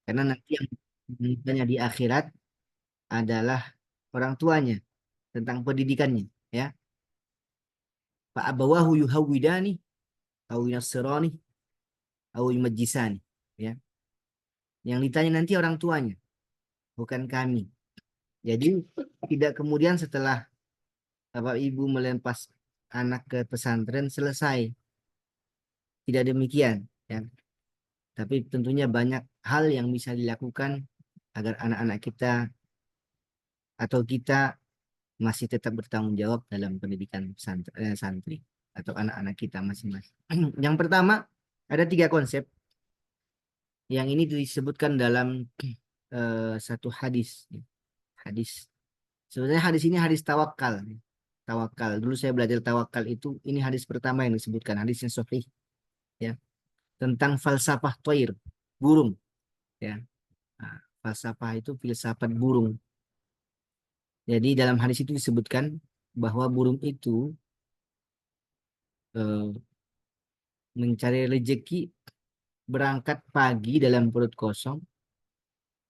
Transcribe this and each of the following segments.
Karena nanti yang ditanya di akhirat adalah orang tuanya tentang pendidikannya, ya. Fa abawahu yuhawidani au yunassirani au yumajjisani, ya. Yang ditanya nanti orang tuanya, bukan kami. Jadi tidak kemudian setelah Bapak Ibu melepas anak ke pesantren selesai. Tidak demikian, ya. Tapi tentunya banyak hal yang bisa dilakukan agar anak-anak kita atau kita masih tetap bertanggung jawab dalam pendidikan santri atau anak-anak kita masing-masing. Yang pertama, ada tiga konsep yang ini disebutkan dalam satu hadis. Hadis. Sebenarnya hadis ini hadis tawakal. Tawakal. Dulu saya belajar tawakal itu, ini hadis pertama yang disebutkan, hadis yang sahih, ya, tentang falsafah toir, burung, ya. Nah, falsafah itu filsafat burung. Jadi dalam hadis itu disebutkan bahwa burung itu eh, mencari rezeki, berangkat pagi dalam perut kosong,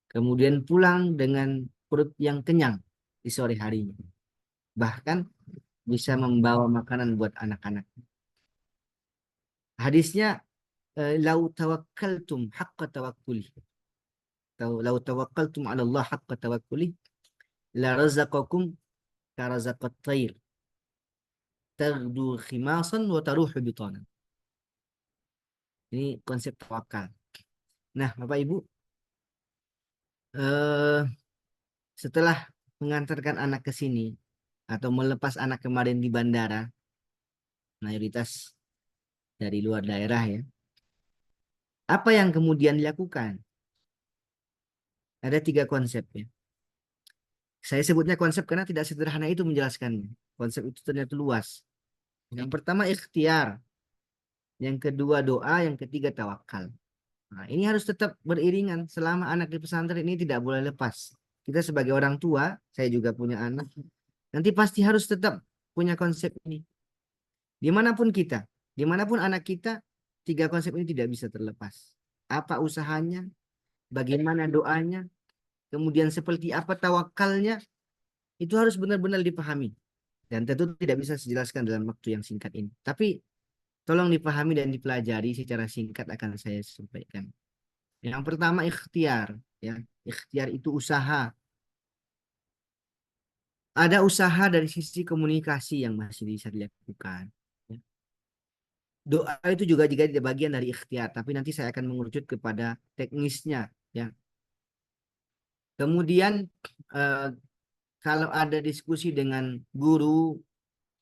kemudian pulang dengan perut yang kenyang di sore harinya. Bahkan bisa membawa makanan buat anak-anak. Hadisnya, lau tawakkaltum haqqa tawakkuli. Lau tawakkaltum ala Allah haqqa tawakkuli, la razaqakum karazaqat tayr. Taghdu khimasan wa taruhu bitanan. Ini konsep tawakal. Nah, Bapak Ibu, eh, setelah mengantarkan anak ke sini atau melepas anak kemarin di bandara, mayoritas dari luar daerah, ya. Apa yang kemudian dilakukan? Ada tiga konsep, ya. Saya sebutnya konsep karena tidak sederhana itu menjelaskannya. Konsep itu ternyata luas. Yang pertama ikhtiar, yang kedua doa, yang ketiga tawakal. Nah, ini harus tetap beriringan selama anak di pesantren ini tidak boleh lepas. Kita sebagai orang tua, saya juga punya anak, nanti pasti harus tetap punya konsep ini. Dimanapun kita, dimanapun anak kita, tiga konsep ini tidak bisa terlepas. Apa usahanya, bagaimana doanya, kemudian seperti apa tawakalnya, itu harus benar-benar dipahami. Dan tentu tidak bisa dijelaskan dalam waktu yang singkat ini. Tapi tolong dipahami dan dipelajari secara singkat akan saya sampaikan. Yang pertama ikhtiar, ya. Ikhtiar itu usaha. Ada usaha dari sisi komunikasi yang masih bisa dilakukan, ya. Doa itu juga jika tidak bagian dari ikhtiar, tapi nanti saya akan mengerucut kepada teknisnya, ya. Kemudian eh, kalau ada diskusi dengan guru,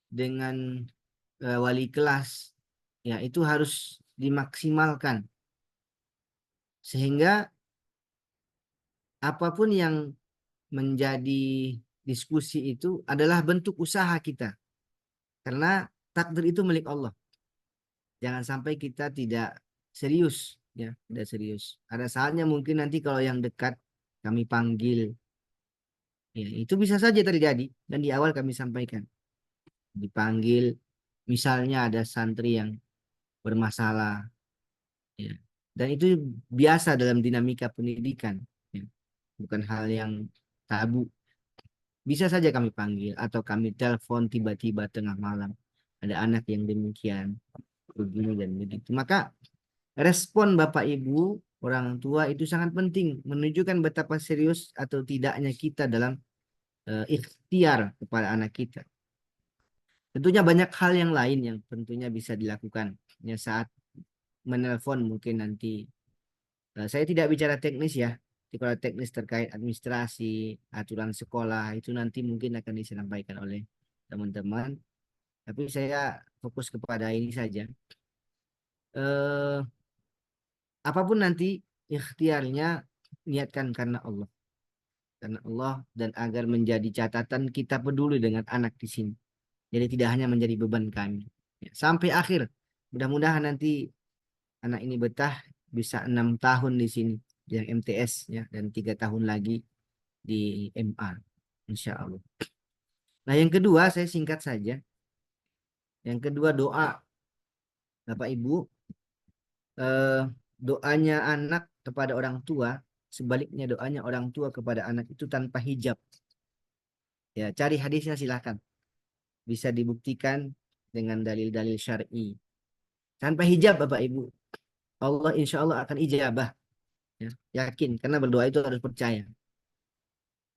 dengan wali kelas, ya itu harus dimaksimalkan sehingga apapun yang menjadi diskusi itu adalah bentuk usaha kita, karena takdir itu milik Allah. Jangan sampai kita tidak serius, ya, tidak serius. Ada saatnya mungkin nanti kalau yang dekat kami panggil, ya, itu bisa saja terjadi dan di awal kami sampaikan. Dipanggil, misalnya ada santri yang bermasalah, ya. Dan itu biasa dalam dinamika pendidikan, ya. Bukan hal yang tabu. Bisa saja kami panggil atau kami telepon tiba-tiba tengah malam. Ada anak yang demikian, begini dan begitu. Maka respon Bapak Ibu, orang tua itu sangat penting menunjukkan betapa serius atau tidaknya kita dalam ikhtiar kepada anak kita. Tentunya banyak hal yang lain yang tentunya bisa dilakukan. Ya, saat menelpon mungkin nanti saya tidak bicara teknis, ya. Jadi kalau teknis terkait administrasi, aturan sekolah itu nanti mungkin akan disampaikan oleh teman-teman. Tapi saya fokus kepada ini saja. Eh, Apapun nanti ikhtiarnya, niatkan karena Allah. Karena Allah dan agar menjadi catatan kita peduli dengan anak di sini. Jadi tidak hanya menjadi beban kami. Ya, sampai akhir. Mudah-mudahan nanti anak ini betah bisa 6 tahun di sini yang MTS, ya, dan 3 tahun lagi di MA. Insya Allah. Nah, yang kedua saya singkat saja. Yang kedua doa, Bapak Ibu, eh, doanya anak kepada orang tua sebaliknya doanya orang tua kepada anak itu tanpa hijab. Ya, cari hadisnya silahkan. Bisa dibuktikan dengan dalil-dalil syar'i. Tanpa hijab Bapak Ibu, Allah insya Allah akan ijabah. Ya, yakin, karena berdoa itu harus percaya.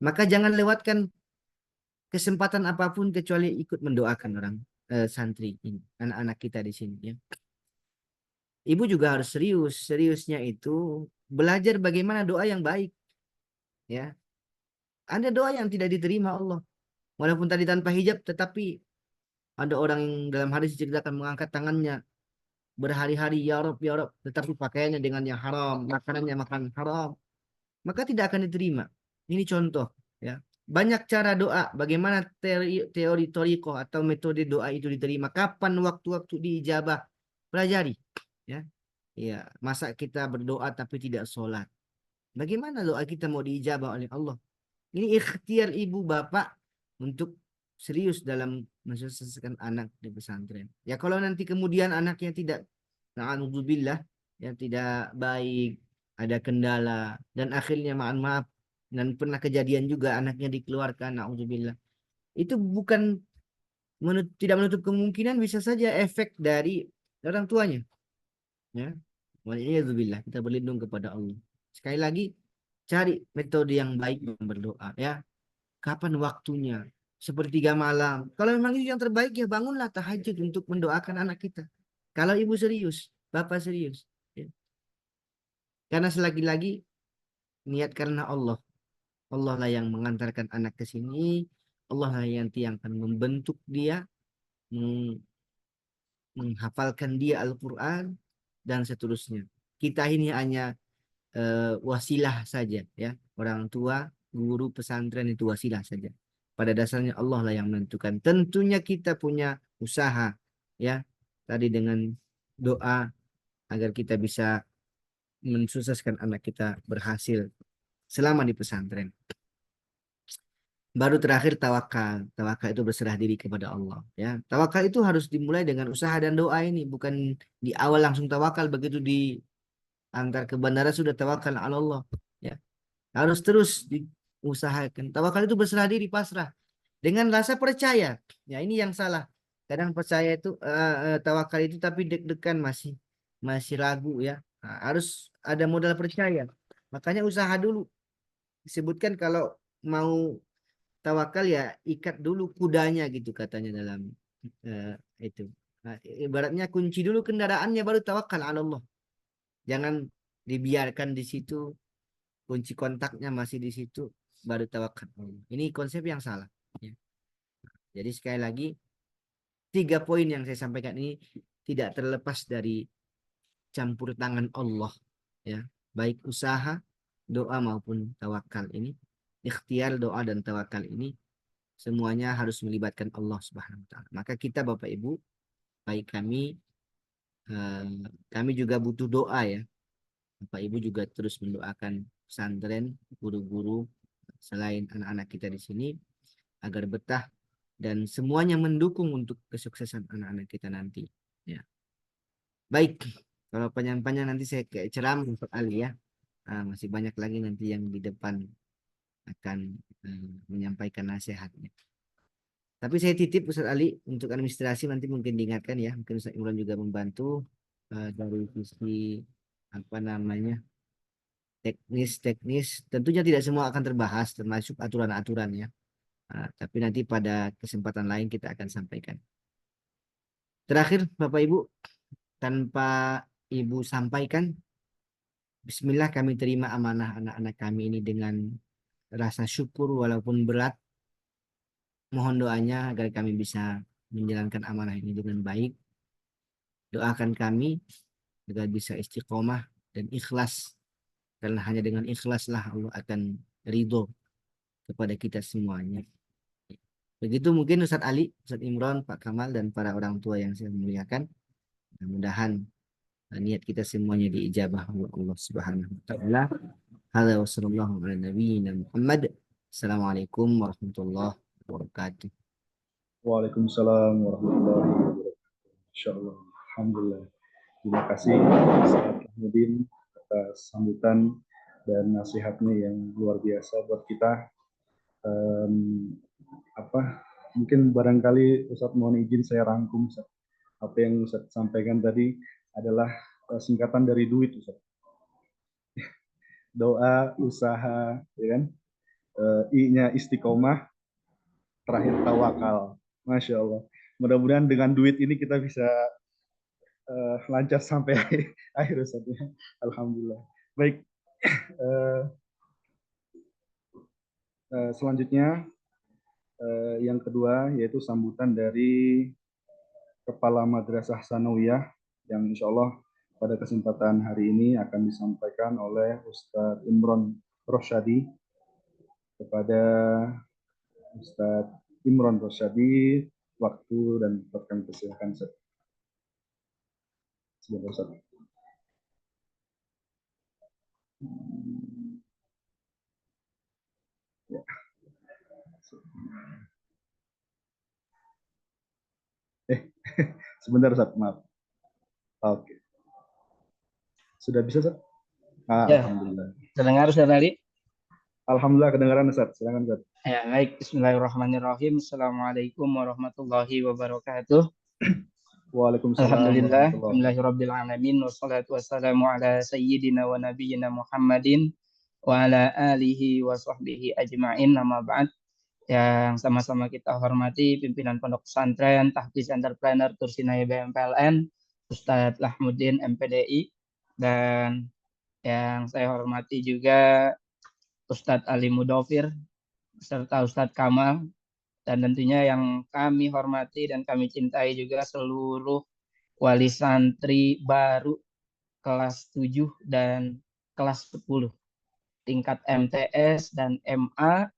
Maka jangan lewatkan kesempatan apapun kecuali ikut mendoakan orang santri ini, anak-anak kita di sini. Ya. Ibu juga harus serius. Seriusnya itu belajar bagaimana doa yang baik. Ya, ada doa yang tidak diterima Allah. Walaupun tadi tanpa hijab, tetapi ada orang yang dalam hadis diceritakan mengangkat tangannya berhari-hari ya Rob, tetapi pakaiannya dengan yang haram, makanannya makan haram, maka tidak akan diterima. Ini contoh, ya. Banyak cara doa, bagaimana teori toriko atau metode doa itu diterima, kapan waktu-waktu diijabah, pelajari, ya. Ya, masa kita berdoa tapi tidak sholat? Bagaimana doa kita mau diijabah oleh Allah? Ini ikhtiar ibu bapak untuk serius dalam mensukseskan anak di pesantren. Ya kalau nanti kemudian anaknya tidak, na'udzubillah, yang tidak baik, ada kendala, dan akhirnya maaf, dan pernah kejadian juga anaknya dikeluarkan, na'udzubillah. Itu bukan tidak menutup kemungkinan bisa saja efek dari orang tuanya. Ya, waliyadzubillah, kita berlindung kepada Allah. Sekali lagi, cari metode yang baik berdoa. Ya, kapan waktunya? Sepertiga malam. Kalau memang itu yang terbaik ya bangunlah tahajud untuk mendoakan anak kita. Kalau ibu serius, bapak serius. Ya. Karena selagi-lagi niat karena Allah. Allah lah yang mengantarkan anak ke sini. Allah lah yang akan membentuk dia, menghafalkan dia Al-Quran, dan seterusnya. Kita ini hanya wasilah saja, ya. Orang tua, guru pesantren itu wasilah saja. Pada dasarnya Allah lah yang menentukan. Tentunya kita punya usaha, ya. Tadi dengan doa agar kita bisa mensukseskan anak kita berhasil selama di pesantren. Baru terakhir tawakal. Tawakal itu berserah diri kepada Allah, ya. Tawakal itu harus dimulai dengan usaha dan doa ini, bukan di awal langsung tawakal, begitu di antar ke bandara sudah tawakal ala Allah, ya. Harus terus diusahakan. Tawakal itu berserah diri, pasrah dengan rasa percaya. Ya, ini yang salah. Kadang percaya itu tawakal itu tapi deg-degan, masih masih ragu, ya. Nah, harus ada modal percaya. Makanya usaha dulu. Disebutkan kalau mau tawakal ya ikat dulu kudanya gitu katanya dalam eh, itu. Nah, ibaratnya kunci dulu kendaraannya baru tawakal ala Allah. Jangan dibiarkan di situ, kunci kontaknya masih di situ, baru tawakal Allah. Ini konsep yang salah. Ya. Jadi sekali lagi, 3 poin yang saya sampaikan ini tidak terlepas dari campur tangan Allah. Ya, baik usaha, doa maupun tawakal ini, ikhtiar doa dan tawakal ini semuanya harus melibatkan Allah Subhanahu Wa Taala. Maka kita Bapak Ibu, baik eh, kami juga butuh doa, ya. Bapak Ibu juga terus mendoakan pesantren, guru-guru, selain anak-anak kita di sini, agar betah dan semuanya mendukung untuk kesuksesan anak-anak kita nanti. Ya. Baik, kalau panjang-panjang nanti saya kayak ceramah untuk Ali, ya. Masih banyak lagi nanti yang di depan akan menyampaikan nasihatnya. Tapi saya titip Ustaz Ali untuk administrasi, nanti mungkin diingatkan, ya. Mungkin Ustaz Imran juga membantu dari sisi apa namanya teknis-teknis. Tentunya tidak semua akan terbahas, termasuk aturan-aturannya. Tapi nanti pada kesempatan lain kita akan sampaikan. Terakhir, Bapak Ibu, tanpa Ibu sampaikan, Bismillah, kami terima amanah anak-anak kami ini dengan rasa syukur walaupun berat. Mohon doanya agar kami bisa menjalankan amanah ini dengan baik. Doakan kami agar bisa istiqomah dan ikhlas. Karena hanya dengan ikhlaslah Allah akan ridho kepada kita semuanya. Begitu mungkin Ustadz Ali, Ustadz Imron, Pak Kamal, dan para orang tua yang saya muliakan. Mudah-mudahan niat kita semuanya diijabah oleh Allah Subhanahu wa taala. Hadza wa sallallahu ala nabiyyina Muhammad. Assalamualaikum warahmatullahi wabarakatuh. Waalaikumsalam warahmatullahi wabarakatuh. Insyaallah. Alhamdulillah. Terima kasih Ustaz Rahmudin atas sambutan dan nasihatnya yang luar biasa buat kita. Em, Mungkin barangkali Ustadz mohon izin saya rangkum, Ustadz. Apa yang Ustadz sampaikan tadi adalah singkatan dari duit, Ustadz. Doa, usaha, ya kan? I-nya istiqomah, terakhir tawakal. Masya Allah. Mudah-mudahan dengan duit ini kita bisa lancar sampai akhir Ustadz. Alhamdulillah. Baik, selanjutnya yang kedua yaitu sambutan dari Kepala Madrasah Sanawiyah yang insya Allah pada kesempatan hari ini akan disampaikan oleh Ustadz Imron Rosyadi. Kepada Ustadz Imron Rosyadi, waktu dan tempat kami persilakan. Sebentar, Ustadz. Ya. Sebentar, Ustadz, maaf. Oke. Sudah bisa, Ustadz? Ya, Alhamdulillah. terdengar Ustaz Ali? Alhamdulillah kedengaran, Ustadz. Silakan, Ustadz. Ya, baik. Bismillahirrahmanirrahim. Assalamualaikum warahmatullahi wabarakatuh. Waalaikumsalam Alhamdulillah. warahmatullahi Alhamdulillahirrahmanirrahim. Wassalatu wassalamu ala sayyidina wa nabiyyina Muhammadin wa ala alihi wa sahbihi ajma'in. Nama ba'd. Yang sama-sama kita hormati pimpinan Pondok Pesantren Tahfiz Entrepreneur Tursinaya BMPLN, Ustadz Lahmuddin MPDI, dan yang saya hormati juga Ustadz Ali Mudofir, serta Ustadz Kamal, dan tentunya yang kami hormati dan kami cintai juga seluruh wali santri baru kelas 7 dan kelas 10, tingkat MTS dan MA,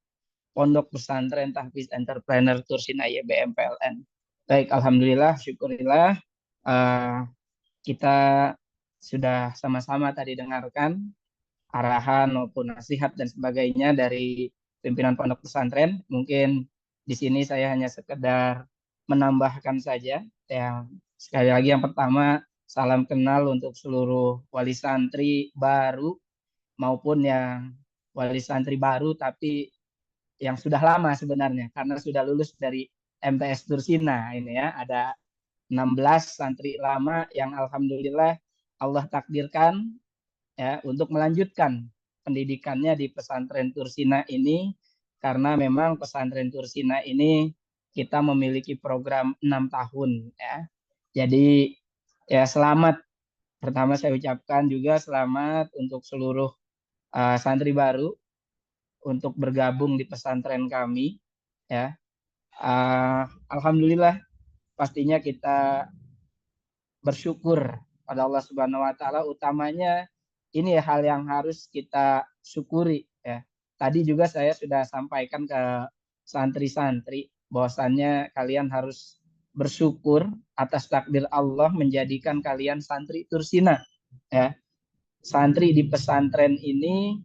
Pondok Pesantren Tahfiz Entrepreneur Tursinaya BMPLN. Baik, Alhamdulillah, syukurillah, kita sudah sama-sama tadi dengarkan arahan maupun nasihat dan sebagainya dari pimpinan pondok pesantren. Mungkin di sini saya hanya sekedar menambahkan saja. Yang sekali lagi yang pertama, salam kenal untuk seluruh wali santri baru maupun yang wali santri baru tapi yang sudah lama sebenarnya karena sudah lulus dari MTS Tursina ini ya. Ada 16 santri lama yang alhamdulillah Allah takdirkan ya untuk melanjutkan pendidikannya di pesantren Tursina ini, karena memang pesantren Tursina ini kita memiliki program 6 tahun ya. Jadi ya selamat, pertama saya ucapkan juga selamat untuk seluruh santri baru untuk bergabung di pesantren kami ya. Alhamdulillah pastinya kita bersyukur pada Allah Subhanahu wa taala, utamanya ini hal yang harus kita syukuri ya. Tadi juga saya sudah sampaikan ke santri-santri bahwasannya kalian harus bersyukur atas takdir Allah menjadikan kalian santri Tursina ya. Santri di pesantren ini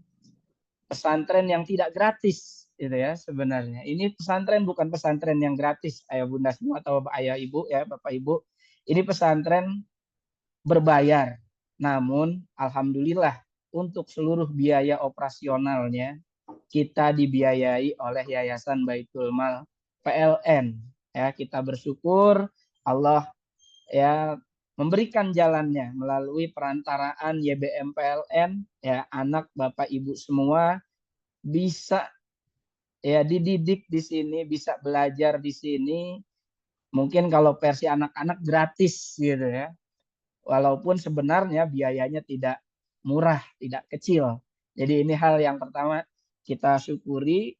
pesantren yang tidak gratis gitu ya sebenarnya. Ini pesantren bukan pesantren yang gratis ayah bunda semua atau ayah ibu ya Bapak Ibu. Ini pesantren berbayar. Namun alhamdulillah untuk seluruh biaya operasionalnya kita dibiayai oleh Yayasan Baitul Mal PLN. Ya, kita bersyukur Allah ya memberikan jalannya melalui perantaraan YBM PLN ya, anak Bapak Ibu semua bisa ya dididik di sini, bisa belajar di sini. Mungkin kalau versi anak-anak gratis gitu ya. Walaupun sebenarnya biayanya tidak murah, tidak kecil. Jadi ini hal yang pertama kita syukuri,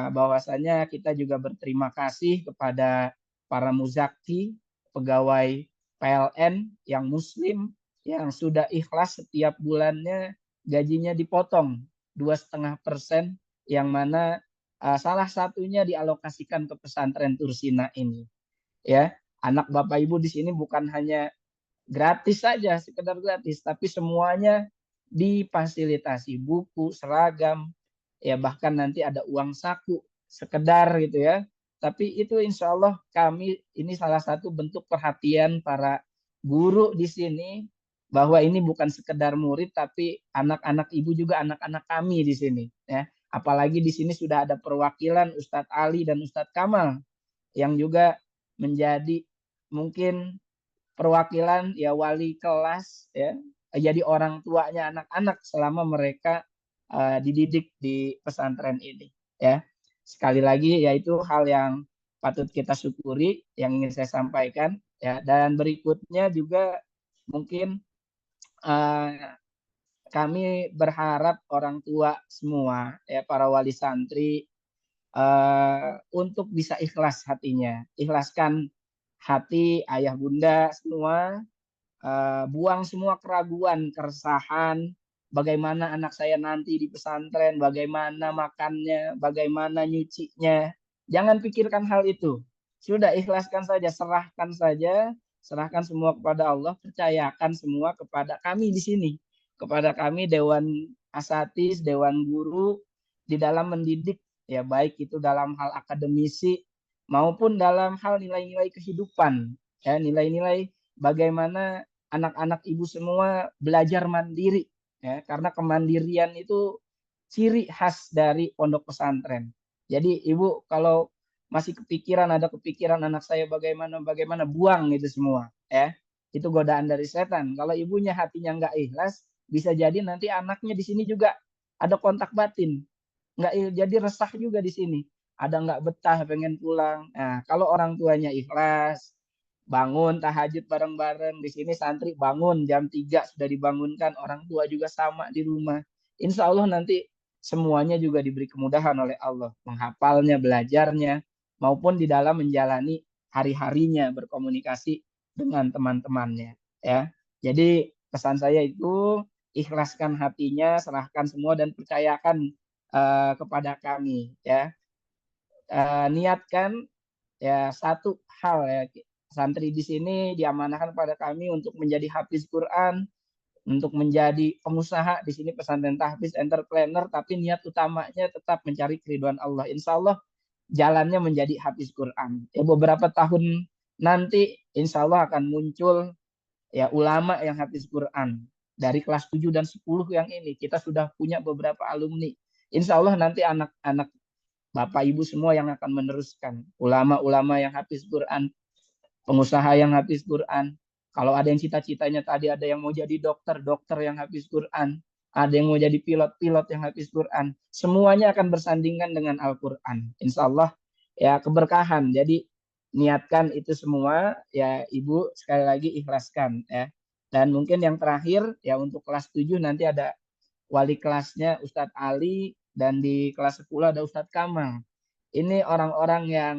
bahwasanya kita juga berterima kasih kepada para muzaki, pegawai PLN yang muslim, yang sudah ikhlas setiap bulannya gajinya dipotong 2,5%, yang mana salah satunya dialokasikan ke pesantren Tursina ini. Ya, anak Bapak Ibu di sini bukan hanya gratis saja, sekedar gratis, tapi semuanya difasilitasi, buku, seragam, ya bahkan nanti ada uang saku sekedar gitu ya. Tapi itu insya Allah kami ini salah satu bentuk perhatian para guru di sini bahwa ini bukan sekedar murid tapi anak-anak ibu juga anak-anak kami di sini ya. Apalagi di sini sudah ada perwakilan Ustadz Ali dan Ustadz Kamal yang juga menjadi mungkin perwakilan ya wali kelas ya, jadi orang tuanya anak-anak selama mereka dididik di pesantren ini ya. Sekali lagi yaitu hal yang patut kita syukuri yang ingin saya sampaikan ya. Dan berikutnya juga mungkin uh, kami berharap orang tua semua ya, para wali santri untuk bisa ikhlas hatinya, ikhlaskan hati ayah bunda semua, buang semua keraguan, keresahan, bagaimana anak saya nanti di pesantren, bagaimana makannya, bagaimana nyucinya. Jangan pikirkan hal itu. Sudah ikhlaskan saja, serahkan semua kepada Allah, percayakan semua kepada kami di sini, kepada kami Dewan Asatis, Dewan Guru di dalam mendidik ya, baik itu dalam hal akademisi maupun dalam hal nilai-nilai kehidupan ya, nilai-nilai bagaimana anak-anak ibu semua belajar mandiri ya, karena kemandirian itu ciri khas dari pondok pesantren. Jadi ibu kalau masih ada kepikiran anak saya bagaimana buang itu semua ya. Itu godaan dari setan. Kalau ibunya hatinya nggak ikhlas, bisa jadi nanti anaknya di sini juga ada kontak batin. Nggak jadi resah juga di sini. Ada nggak betah pengen pulang. Nah, kalau orang tuanya ikhlas, bangun tahajud bareng-bareng di sini, santri bangun jam 3 sudah dibangunkan, orang tua juga sama di rumah. Insya Allah nanti semuanya juga diberi kemudahan oleh Allah, menghafalnya, belajarnya, maupun di dalam menjalani hari-harinya berkomunikasi dengan teman-temannya ya. Jadi pesan saya itu ikhlaskan hatinya, serahkan semua dan percayakan kepada kami ya. Niatkan ya satu hal ya, santri di sini diamanahkan pada kami untuk menjadi hafiz Quran, untuk menjadi pengusaha di sini pesantren tahfiz entrepreneur, tapi niat utamanya tetap mencari keriduan Allah. Insya Allah jalannya menjadi hafiz Quran. Ya beberapa tahun nanti insya Allah akan muncul ya ulama yang hafiz Quran. Dari kelas 7 dan 10 yang ini kita sudah punya beberapa alumni. Insya Allah nanti anak-anak Bapak Ibu semua yang akan meneruskan. Ulama-ulama yang hafiz Quran, pengusaha yang hafiz Quran. Kalau ada yang cita-citanya tadi ada yang mau jadi dokter, dokter yang hafiz Quran. Ada yang mau jadi pilot, pilot yang hafiz Quran. Semuanya akan bersandingan dengan Al-Quran. Insya Allah ya keberkahan. Jadi niatkan itu semua ya Ibu, sekali lagi ikhlaskan ya. Dan mungkin yang terakhir ya untuk kelas 7 nanti ada wali kelasnya Ustadz Ali dan di kelas 10 ada Ustadz Kamal. Ini orang-orang yang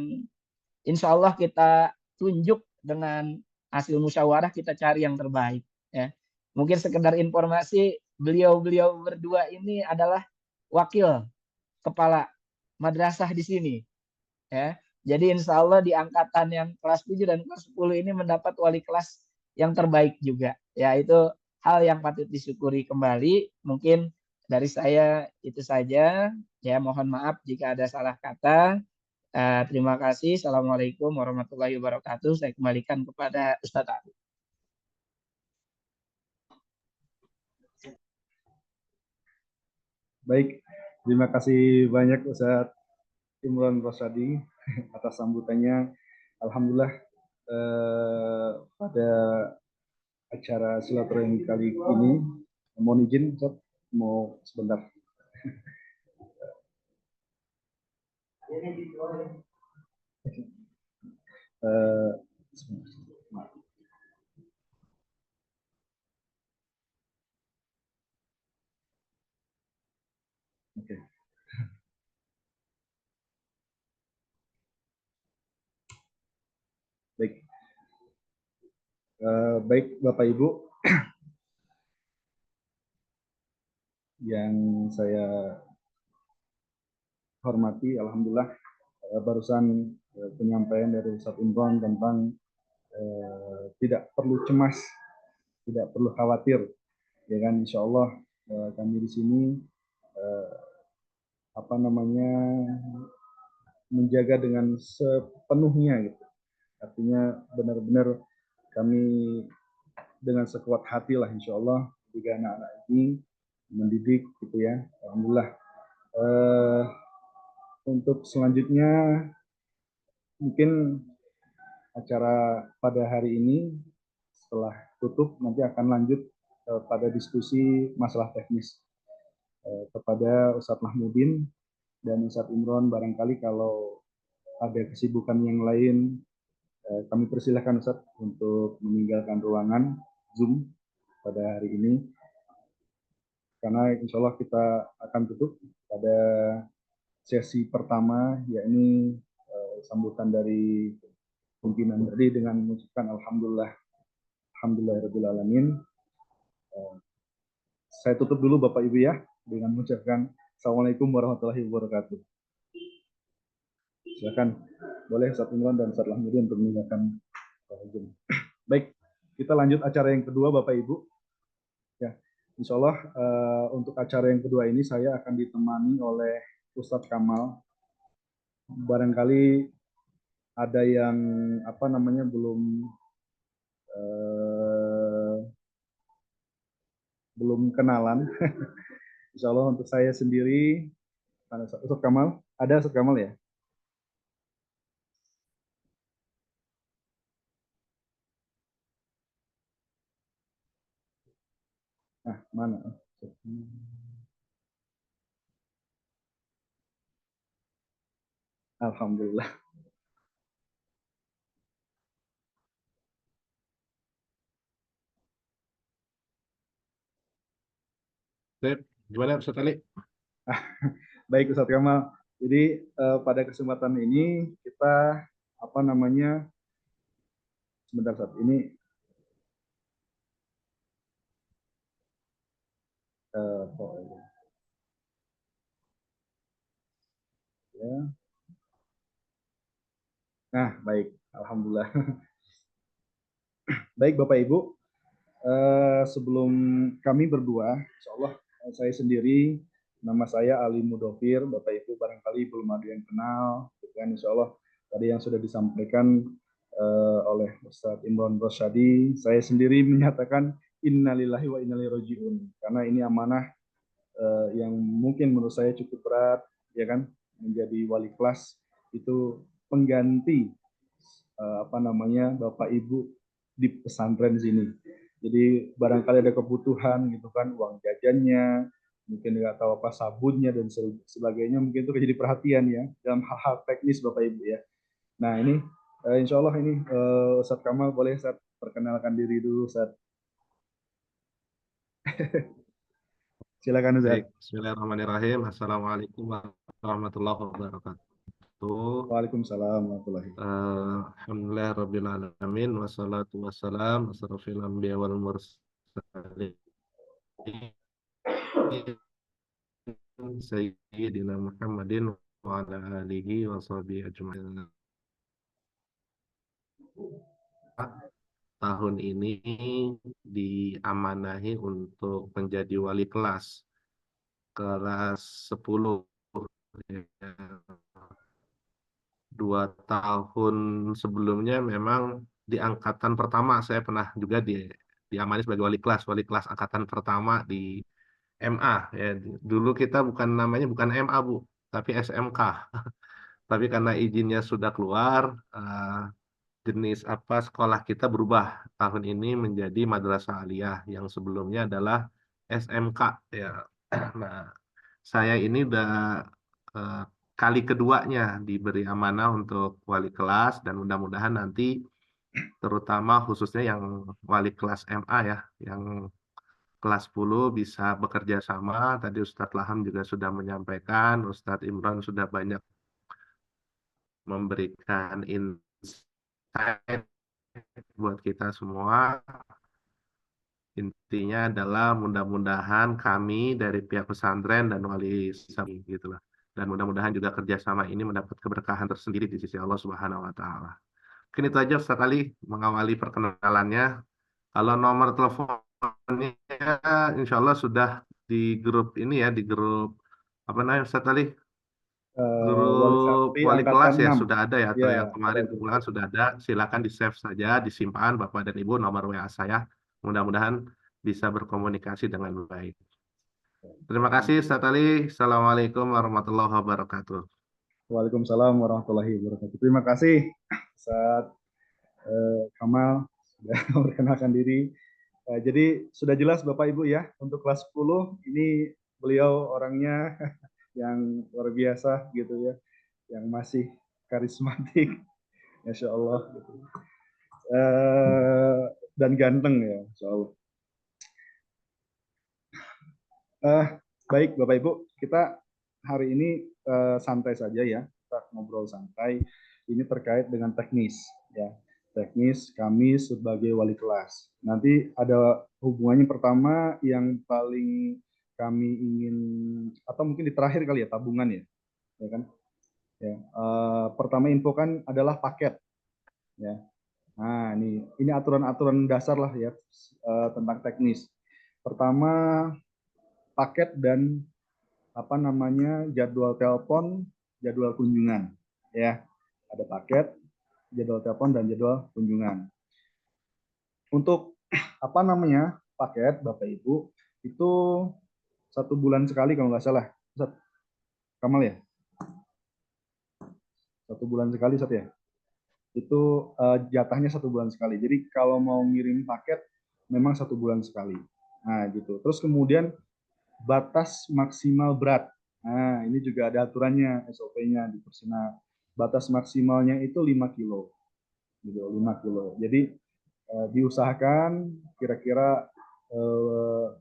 insya Allah kita tunjuk dengan hasil musyawarah, kita cari yang terbaik ya. Mungkin sekedar informasi, beliau-beliau berdua ini adalah wakil kepala madrasah di sini ya. Jadi insya Allah di angkatan yang kelas 7 dan kelas 10 ini mendapat wali kelas yang terbaik juga ya. Itu hal yang patut disyukuri kembali. Mungkin dari saya itu saja ya, mohon maaf jika ada salah kata. Terima kasih. Assalamualaikum warahmatullahi wabarakatuh. Saya kembalikan kepada Ustadz Ali. Baik, terima kasih banyak Ustadz Imron Rosadi atas sambutannya. Alhamdulillah pada acara silaturahmi kali ini, mohon izin Ustadz, mau sebentar. Oke. Baik. Baik Bapak Ibu yang saya hormati, alhamdulillah barusan penyampaian dari Ustadz Imron tentang tidak perlu cemas, tidak perlu khawatir, ya kan? Insya Allah kami di sini menjaga dengan sepenuhnya gitu. Artinya benar-benar kami dengan sekuat hati lah insya Allah jika anak-anak ini mendidik gitu ya. Alhamdulillah. Untuk selanjutnya mungkin acara pada hari ini setelah tutup nanti akan lanjut pada diskusi masalah teknis kepada Ustadz Mahmudin dan Ustadz Imron. Barangkali kalau ada kesibukan yang lain kami persilahkan Ustadz untuk meninggalkan ruangan Zoom pada hari ini karena insya Allah kita akan tutup pada sesi pertama yakni sambutan dari pimpinan tadi dengan mengucapkan alhamdulillahirabbil alamin. Saya tutup dulu Bapak Ibu ya dengan mengucapkan Assalamualaikum warahmatullahi wabarakatuh. Silakan boleh Ustadz Imran dan Ustadz Lahmudin untuk meninggalkan Zoom. Baik, kita lanjut acara yang kedua Bapak Ibu. Ya, insya Allah untuk acara yang kedua ini saya akan ditemani oleh Ustadz Kamal. Barangkali ada yang belum kenalan. Insya Allah untuk saya sendiri, Ustadz Kamal, ada Ustadz Kamal ya? Nah, mana? Alhamdulillah. Gimana Ustadz Ali? Baik Ustadz Kamal. Jadi pada kesempatan ini kita sebentar saat ini ya. Nah, baik. Alhamdulillah. Baik Bapak Ibu, sebelum kami berdua, insya Allah saya sendiri, nama saya Ali Mudofir, Bapak Ibu barangkali belum ada yang kenal, kan insya Allah tadi yang sudah disampaikan oleh Ustadz Imron Rosyadi, saya sendiri menyatakan innalillahi wa innalillahi rojiun, karena ini amanah yang mungkin menurut saya cukup berat, ya kan, menjadi wali kelas itu pengganti Bapak Ibu di pesantren sini. Jadi barangkali ada kebutuhan gitu kan, uang jajannya, mungkin nggak tahu apa sabunnya dan sebagainya, mungkin itu jadi perhatian ya dalam hal-hal teknis Bapak Ibu ya. Nah ini insya Allah ini Ustadz Kamal boleh Ustadz perkenalkan diri dulu Ustadz. Silakan Ustadz. Bismillahirrahmanirrahim. Assalamualaikum warahmatullahi wabarakatuh. Waalaikumsalam warahmatullahi wabarakatuh. Alhamdulillah rabbil alamin wassalatu wassalam asrofil anbiya wal mursalin Sayyidina Muhammadin wa ala alihi wa sahbihi ajma'in. Tahun ini diamanahi untuk menjadi wali kelas 10. 2 tahun sebelumnya memang di angkatan pertama saya pernah juga diamani sebagai wali kelas angkatan pertama di MA ya. Dulu kita namanya bukan MA Bu, tapi SMK. Tapi karena izinnya sudah keluar, jenis sekolah kita berubah tahun ini menjadi Madrasah Aliyah yang sebelumnya adalah SMK ya. Nah, saya ini udah kali keduanya diberi amanah untuk wali kelas dan mudah-mudahan nanti terutama khususnya yang wali kelas MA ya, yang kelas 10 bisa bekerja sama. Tadi Ustadz Laham juga sudah menyampaikan, Ustadz Imran sudah banyak memberikan insight buat kita semua. Intinya adalah mudah-mudahan kami dari pihak pesantren dan wali sami gitulah. Dan mudah-mudahan juga kerjasama ini mendapat keberkahan tersendiri di sisi Allah Subhanahu wa Ta'ala. Mungkin itu aja Ustadz Ali mengawali perkenalannya. Kalau nomor teleponnya insya Allah sudah di grup ini ya, di grup apa namanya Ustadz Ali? Grup wali kelas ya 6. sudah ada ya, atau Ya, yang kemarin kemudian sudah ada. Silakan di save saja, disimpan Bapak dan Ibu nomor WA saya. mudah-mudahan bisa berkomunikasi dengan baik. Terima kasih Ustaz Ali. Assalamualaikum warahmatullahi wabarakatuh. Waalaikumsalam warahmatullahi wabarakatuh. Terima kasih Ustaz Kamal sudah memperkenalkan diri. Jadi sudah jelas Bapak Ibu ya, untuk kelas 10 ini beliau orangnya yang luar biasa gitu ya, yang masih karismatik, Masya Allah. Gitu. Dan ganteng ya, Masya Allah. Baik Bapak Ibu, kita hari ini santai saja ya, kita ngobrol santai. Ini terkait dengan teknis ya, teknis kami sebagai wali kelas. Nanti ada hubungannya pertama yang paling kami ingin, atau mungkin di terakhir kali ya, tabungan ya kan? Ya, pertama infokan adalah paket ya. Nah ini aturan-aturan dasar lah ya tentang teknis. Pertama paket dan apa namanya jadwal telepon, jadwal kunjungan ya. Ada paket, jadwal telepon dan jadwal kunjungan. Untuk apa namanya paket Bapak Ibu itu 1 bulan sekali kalau nggak salah. Ustaz Kamal ya? 1 bulan sekali Ustaz ya? Itu jatahnya 1 bulan sekali. Jadi kalau mau ngirim paket memang 1 bulan sekali. Nah gitu. Terus kemudian batas maksimal berat. Nah, ini juga ada aturannya, SOP-nya di Persina. Batas maksimalnya itu 5 kilo. Gitu, 5 kilo. Jadi diusahakan kira-kira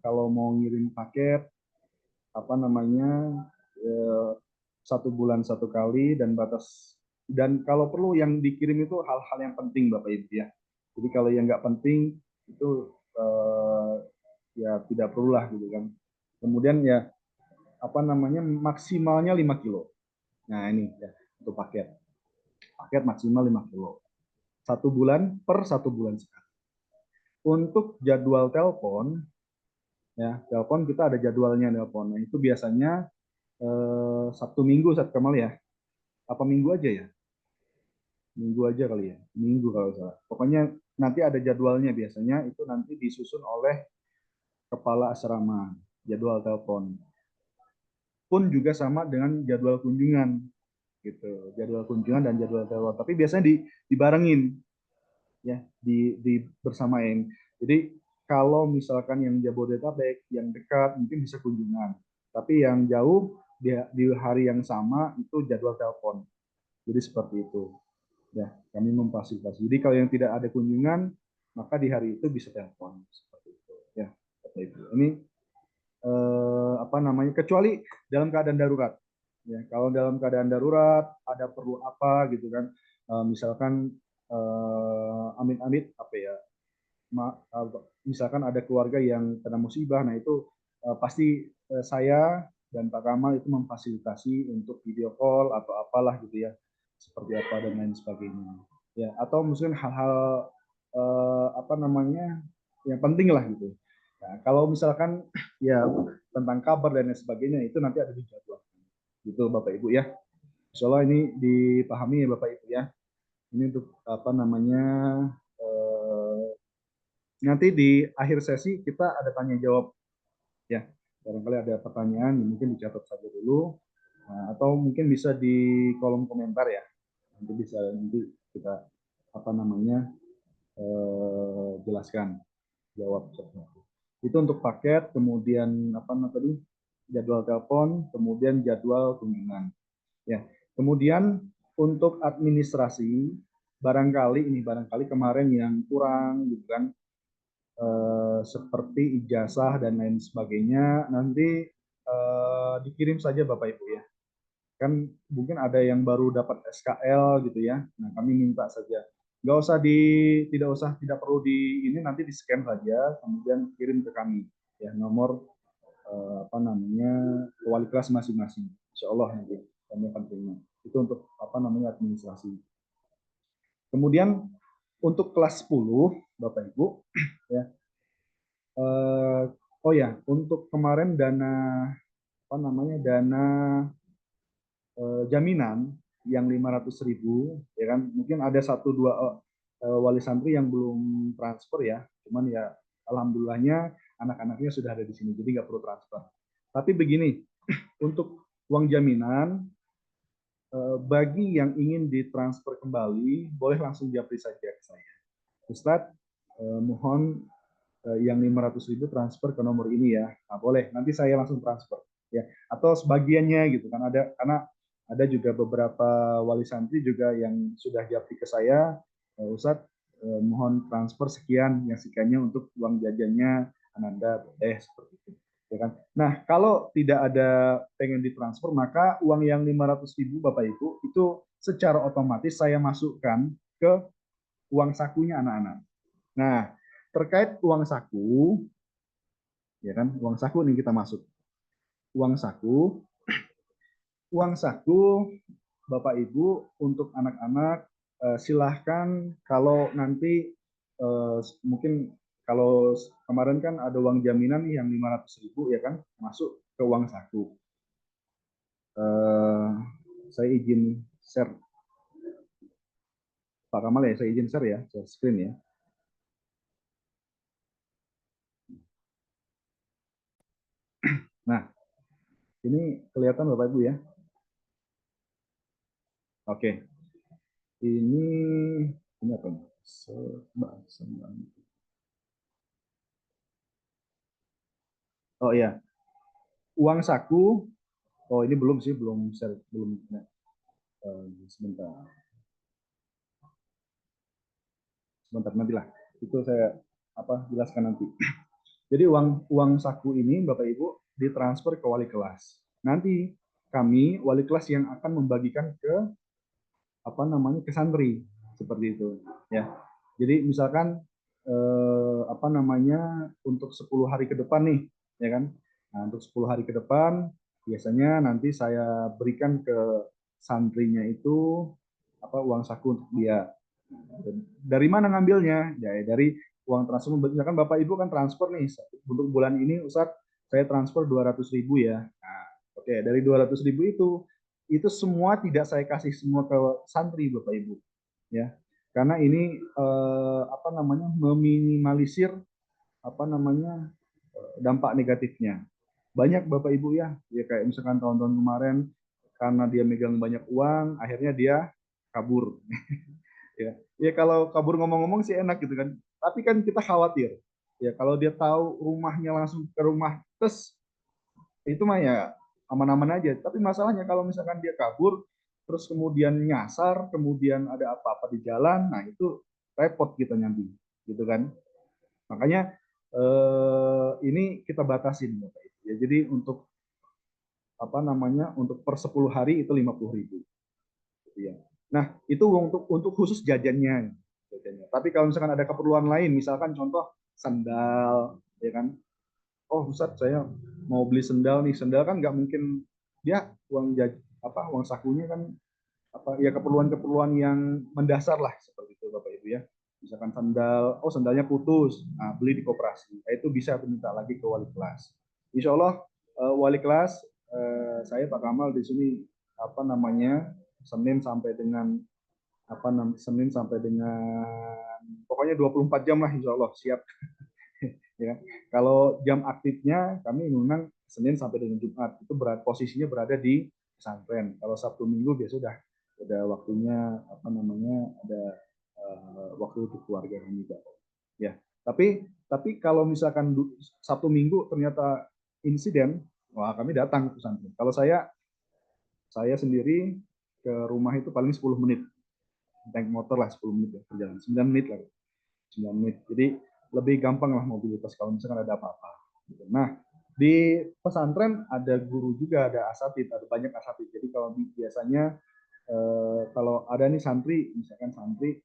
kalau mau ngirim paket apa namanya 1 bulan 1 kali dan batas, dan kalau perlu yang dikirim itu hal-hal yang penting Bapak Ibu ya. Jadi kalau yang nggak penting itu ya tidak perlulah gitu kan. Kemudian ya apa namanya maksimalnya 5 kilo. Nah ini ya untuk paket. Paket maksimal 5 kilo. 1 bulan per 1 bulan sekali. Untuk jadwal telepon, ya telepon kita ada jadwalnya telepon. Nah itu biasanya Sabtu Minggu Ustaz Kamal ya. Apa Minggu aja ya? Minggu aja kali ya. Minggu kalau salah. Pokoknya nanti ada jadwalnya biasanya itu nanti disusun oleh kepala asrama jadwal telepon. Pun juga sama dengan jadwal kunjungan gitu, jadwal kunjungan dan jadwal telepon. Tapi biasanya dibarengin ya, bersamain. Jadi kalau misalkan yang Jabodetabek yang dekat mungkin bisa kunjungan, tapi yang jauh di hari yang sama itu jadwal telepon. Jadi seperti itu ya, kami memfasilitasi. Jadi kalau yang tidak ada kunjungan maka di hari itu bisa telepon seperti itu ya. Seperti itu. Ini apa namanya, kecuali dalam keadaan darurat ya. Kalau dalam keadaan darurat ada perlu apa gitu kan, misalkan amit-amit apa ya, misalkan ada keluarga yang kena musibah, nah itu pasti saya dan Pak Kamal itu memfasilitasi untuk video call atau apalah gitu ya, seperti apa dan lain sebagainya ya. Atau mungkin hal-hal apa namanya yang penting lah gitu. Nah, kalau misalkan ya tentang kabar dan lain sebagainya itu nanti ada di jadwal. Gitu Bapak Ibu ya. Insya Allah ini dipahami ya Bapak Ibu ya. Ini untuk apa namanya nanti di akhir sesi kita ada tanya jawab ya. Barangkali ada pertanyaan mungkin dicatat saja dulu. Nah, atau mungkin bisa di kolom komentar ya. Nanti kita apa namanya jelaskan jawab. Itu untuk paket, kemudian apa namanya tadi jadwal telepon, kemudian jadwal kunjungan. Ya, kemudian untuk administrasi barangkali kemarin yang kurang gitu kan, seperti ijazah dan lain sebagainya nanti dikirim saja Bapak Ibu ya. Kan mungkin ada yang baru dapat SKL gitu ya. Nah kami minta saja tidak perlu ini nanti di scan saja kemudian kirim ke kami ya, nomor apa namanya wali kelas masing-masing. Insya Allah nanti kami akan terima. Itu untuk apa namanya administrasi. Kemudian untuk kelas 10 Bapak Ibu ya, oh ya untuk kemarin dana apa namanya dana jaminan yang 500.000 ya kan, mungkin ada 1-2 wali santri yang belum transfer ya, cuman ya alhamdulillahnya anak-anaknya sudah ada di sini, jadi nggak perlu transfer. Tapi begini, untuk uang jaminan, bagi yang ingin ditransfer kembali, boleh langsung japri saja ke saya. Ustadz, mohon yang 500.000 transfer ke nomor ini ya. Nah, boleh, nanti saya langsung transfer. Ya, atau sebagiannya gitu kan, karena ada juga beberapa wali santri juga yang sudah japri ke saya, Ustadz, mohon transfer sekian, yang sekiannya untuk uang jajannya Ananda, boleh seperti itu. Ya kan? Nah, kalau tidak ada pengen ditransfer, maka uang yang 500.000 Bapak Ibu itu secara otomatis saya masukkan ke uang sakunya anak-anak. Nah, terkait uang saku, ya kan, uang saku nih kita masuk. Uang saku Bapak Ibu untuk anak-anak silahkan kalau nanti mungkin kalau kemarin kan ada uang jaminan yang 500.000 ya kan, masuk ke uang saku. Saya izin share Pak Kamal ya, saya izin share ya, share screen ya. Nah, ini kelihatan Bapak Ibu ya. Oke. Ini apa nih? Oh iya. Uang saku. Oh ini belum sih, belum share, belum. Sebentar. Sebentar nantilah. Itu saya jelaskan nanti. Jadi uang saku ini Bapak Ibu ditransfer ke wali kelas. Nanti kami wali kelas yang akan membagikan ke ke santri seperti itu ya. Jadi misalkan untuk 10 hari ke depan nih ya kan. Nah, untuk 10 hari ke depan biasanya nanti saya berikan ke santrinya itu uang saku untuk dia. Dari mana ngambilnya? Ya dari uang transfer. Misalkan Bapak Ibu kan transfer nih untuk bulan ini Ustadz saya transfer 200.000 ya. Nah, oke, dari 200.000 itu semua tidak saya kasih semua ke santri Bapak Ibu ya. Karena ini meminimalisir dampak negatifnya. Banyak Bapak Ibu ya kayak misalkan tahun-tahun kemarin karena dia megang banyak uang, akhirnya dia kabur. ya kalau kabur ngomong-ngomong sih enak gitu kan. Tapi kan kita khawatir. Ya kalau dia tahu rumahnya langsung ke rumah terus itu mah ya aman-aman aja. Tapi masalahnya kalau misalkan dia kabur, terus kemudian nyasar, kemudian ada apa-apa di jalan, nah itu repot kita nanti, gitu kan. Makanya ini kita batasin, Bapak Ibu. Ya, jadi untuk untuk per 10 hari itu 50.000. Gitu ya. Nah itu untuk khusus jajannya. Tapi kalau misalkan ada keperluan lain, misalkan contoh sandal, ya kan, oh Ustadz saya mau beli sendal nih, sendal kan nggak mungkin dia uang sakunya kan keperluan-keperluan yang mendasar lah seperti itu Bapak Ibu ya. Misalkan sandalnya putus, nah beli di koperasi, nah, itu bisa minta lagi ke wali kelas. Insya Allah wali kelas saya Pak Kamal di sini Senin sampai dengan pokoknya 24 jam lah insya Allah siap. Ya. Kalau jam aktifnya kami memang Senin sampai dengan Jumat itu posisinya berada di pesantren. Kalau Sabtu Minggu biasa udah waktunya ada waktu untuk keluarga kami juga. Ya. Tapi kalau misalkan Sabtu Minggu ternyata insiden, wah kami datang ke pesantren. Kalau saya sendiri ke rumah itu paling 10 menit. Naik motor lah 10 menit ya perjalanan. 9 menit lah. 9 menit. Jadi lebih gampang lah mobilitas kalau misalkan ada apa-apa. Nah, di pesantren ada guru juga, ada asatid, ada banyak asatid. Jadi kalau biasanya kalau ada nih santri, misalkan santri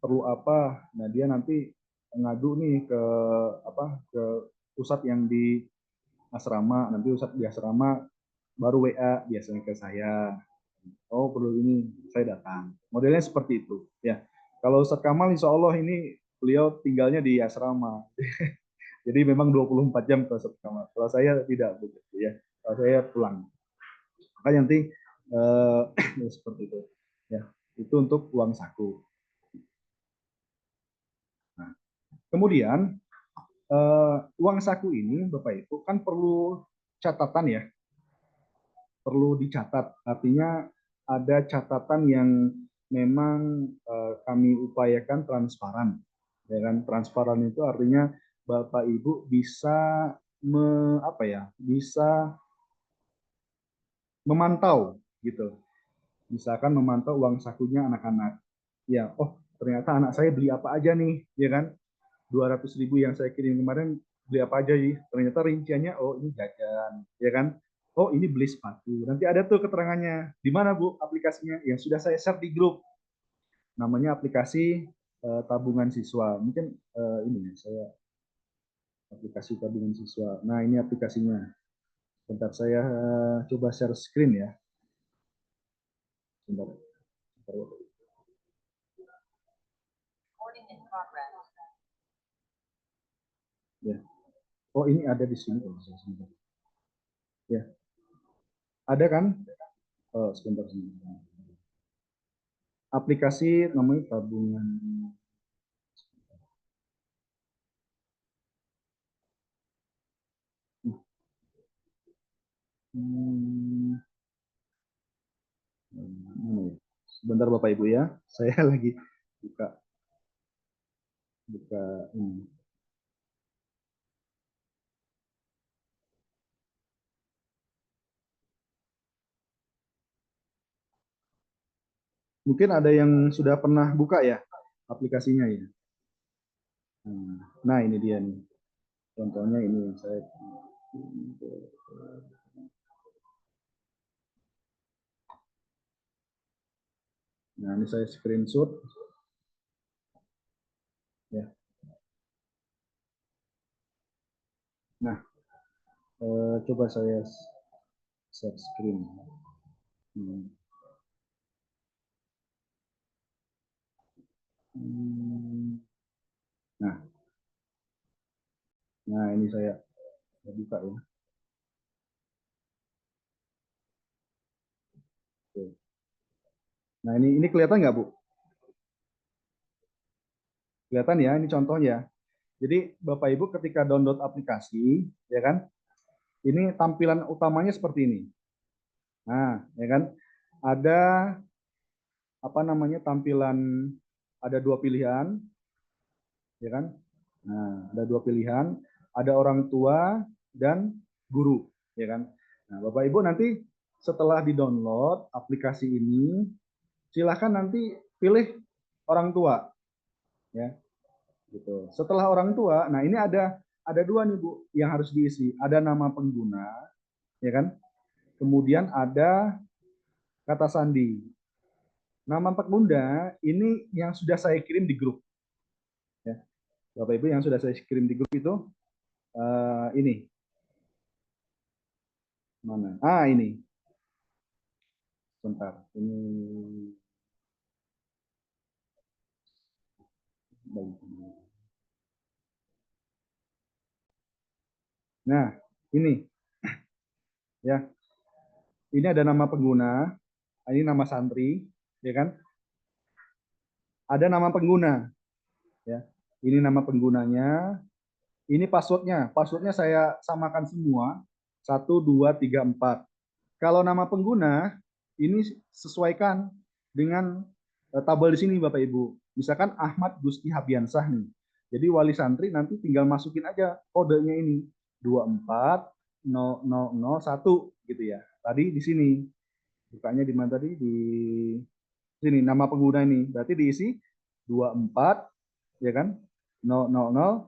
perlu apa, nah dia nanti ngadu nih ke ustadz yang di asrama, nanti ustadz di asrama baru WA biasanya ke saya. Oh perlu ini, saya datang. Modelnya seperti itu ya. Kalau Ustadz Kamal insya Allah ini beliau tinggalnya di asrama. Jadi memang 24 jam ke Ustadz Kamal. Kalau saya tidak begitu ya. Kalau saya pulang. Maka nanti seperti itu. Ya, itu untuk uang saku. Nah, kemudian Uang saku ini, Bapak Ibu, kan perlu catatan ya, perlu dicatat. Artinya ada catatan yang memang kami upayakan transparan. Ya kan, transparan itu artinya Bapak Ibu bisa bisa memantau gitu. Misalkan memantau uang sakunya anak-anak. Ya, oh ternyata anak saya beli apa aja nih, ya kan? 200.000 yang saya kirim kemarin beli apa aja sih? Ternyata rinciannya, oh ini jajan, ya kan? Oh ini beli sepatu. Nanti ada tuh keterangannya. Di mana Bu aplikasinya? Yang sudah saya share di grup. Namanya aplikasi tabungan siswa. Mungkin ini ya, saya aplikasi tabungan siswa. Nah ini aplikasinya. Bentar saya coba share screen ya. Bentar. Bentar. Ya. Oh ini ada di sini. Ya, ada kan? Oh, sebentar. Aplikasi namanya tabungan. Hmm, mana ya? Sebentar Bapak Ibu ya, saya lagi buka buka ini. Mungkin ada yang sudah pernah buka ya aplikasinya ya. Nah ini dia nih. Contohnya ini yang saya. Nah ini saya screenshot. Ya. Nah coba saya share screen. Hmm. Nah, nah ini saya buka ya. Oke. Nah ini kelihatan nggak Bu? Kelihatan ya, ini contohnya. Jadi Bapak Ibu ketika download aplikasi, ya kan, ini tampilan utamanya seperti ini. Nah, ya kan, ada apa namanya tampilan, ada dua pilihan, ya kan. Nah, ada dua pilihan, ada orang tua dan guru, ya kan. Nah, Bapak Ibu nanti setelah di-download aplikasi ini, silahkan nanti pilih orang tua, ya. Gitu. Setelah orang tua, nah ini ada dua nih Bu yang harus diisi. Ada nama pengguna, ya kan? Kemudian ada kata sandi. Nama pengguna ini yang sudah saya kirim di grup. Ya. Bapak Ibu yang sudah saya kirim di grup itu ini mana? Ah ini, sebentar. Ini nah ini ya. Ini ada nama pengguna, ini nama santri, ya kan? Ada nama pengguna, ya. Ini nama penggunanya, ini passwordnya. Passwordnya saya samakan semua. 1, 2, 3, 4. Kalau nama pengguna, ini sesuaikan dengan tabel di sini Bapak Ibu. Misalkan Ahmad Gusti Habiansah nih. Jadi wali santri nanti tinggal masukin aja kodenya ini. 240001 gitu ya. Tadi di sini. Bukanya di mana tadi? Di sini nama pengguna ini. Berarti diisi 24 ya kan? 0001.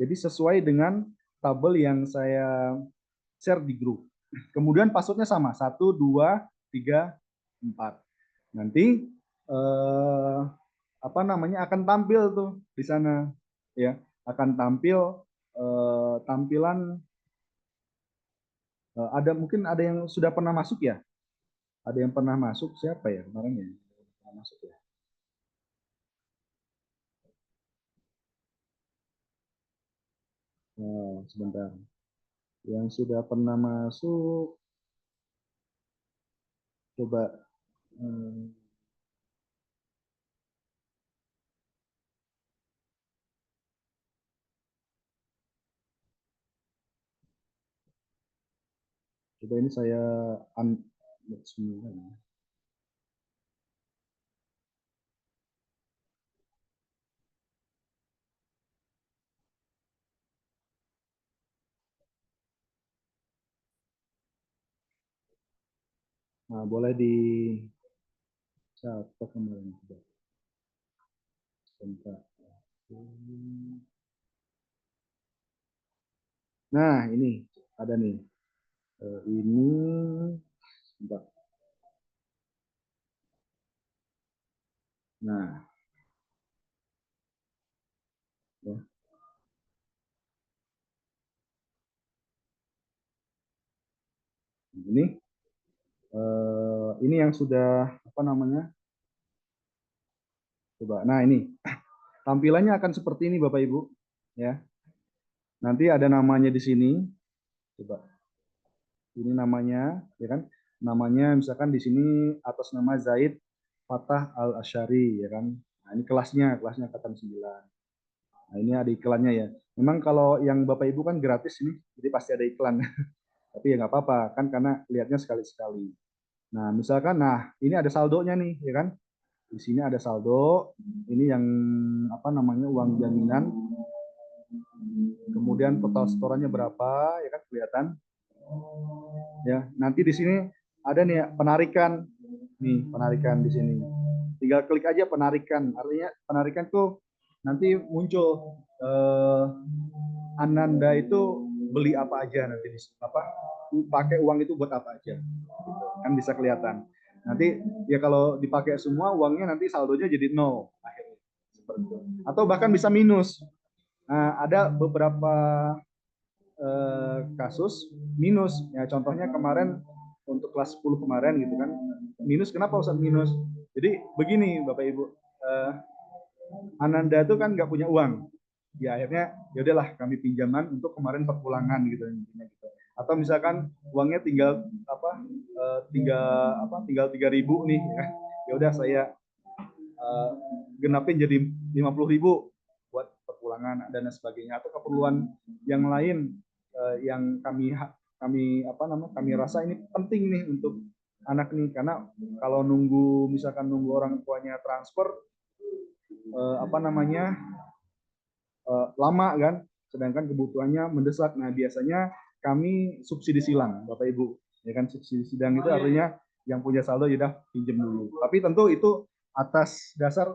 Jadi sesuai dengan tabel yang saya share di grup. Kemudian passwordnya sama 1, 2, 3, 4. Nanti apa namanya akan tampil tuh di sana ya, akan tampil tampilan ada mungkin ada yang sudah pernah masuk ya, ada yang pernah masuk siapa ya kemarin ya pernah masuk ya. Sebentar. Yang sudah pernah masuk, coba Coba ini saya bismillah. Nah, boleh catat kemarin. Sebentar. Nah, ini ada nih. Ini sebentar. Nah, ya. Ini yang sudah apa namanya? Coba. Nah, ini tampilannya akan seperti ini Bapak Ibu, ya. Nanti ada namanya di sini. Coba. Ini namanya, ya kan? Namanya misalkan di sini atas nama Zaid Fatah Al-Asyari, ya kan? Nah, ini kelasnya angkatan 9. Nah, ini ada iklannya ya. Memang kalau yang Bapak Ibu kan gratis ini, jadi pasti ada iklan. Tapi ya nggak apa-apa, kan karena lihatnya sekali-sekali. Nah, misalkan, ini ada saldonya nih, ya kan? Di sini ada saldo, ini yang apa namanya uang jaminan. Kemudian total setorannya berapa, ya kan kelihatan. Ya, nanti di sini ada nih penarikan, penarikan di sini. Tinggal klik aja penarikan, artinya penarikan tuh nanti muncul Ananda itu beli apa aja nanti pakai uang itu buat apa aja, kan bisa kelihatan. Nanti ya kalau dipakai semua uangnya nanti saldonya jadi 0 akhirnya, seperti itu. Atau bahkan bisa minus. Nah, ada beberapa kasus minus. Ya contohnya kemarin untuk kelas 10 kemarin gitu kan. Minus, kenapa Ustaz minus? Jadi begini Bapak Ibu, Ananda itu kan nggak punya uang. Ya akhirnya ya udahlah kami pinjaman untuk kemarin perpulangan gitu intinya gitu. Atau misalkan uangnya tinggal tinggal 3.000 nih ya. Ya udah saya genapin jadi 50.000 buat perpulangan dan sebagainya, atau keperluan yang lain yang kami rasa ini penting nih untuk anak nih, karena kalau nunggu orang tuanya transfer lama kan, sedangkan kebutuhannya mendesak. Nah biasanya kami subsidi silang Bapak Ibu, ya kan. Subsidi silang itu artinya yang punya saldo ya udah pinjam dulu, tapi tentu itu atas dasar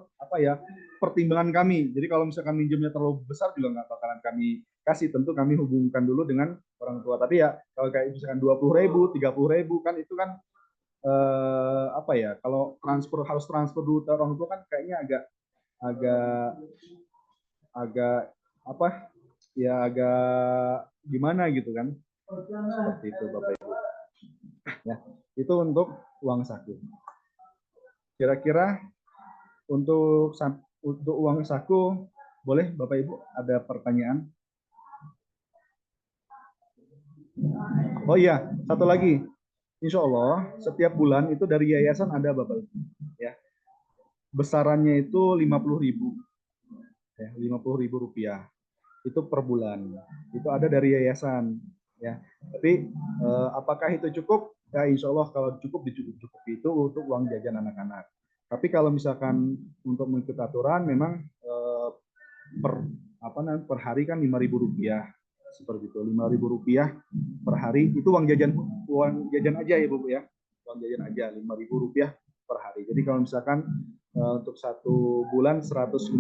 pertimbangan kami. Jadi kalau misalkan minjemnya terlalu besar juga nggak bakalan kami kasih, tentu kami hubungkan dulu dengan orang tua. Tapi ya kalau kayak misalkan 20.000, 30.000 kan itu kan kalau harus transfer dulu ke orang tua kan kayaknya agak agak gimana gitu kan, seperti itu Bapak Ibu. Ya, itu untuk uang saku. Kira-kira untuk uang saku boleh Bapak Ibu ada pertanyaan? Oh iya, satu lagi. Insya Allah setiap bulan itu dari yayasan ada Bapak Ibu. Ya, besarannya itu 50.000. Ya, 50.000 rupiah. Itu per bulan. Itu ada dari yayasan. Ya, tapi apakah itu cukup? Ya, insya Allah kalau cukup dicukupi itu untuk uang jajan anak-anak. Tapi kalau misalkan untuk mengikuti aturan, memang per hari kan 5.000 rupiah, seperti itu. 5.000 rupiah per hari itu uang jajan aja ya Bu ya, uang jajan aja 5.000 rupiah per hari. Jadi kalau misalkan untuk satu bulan 150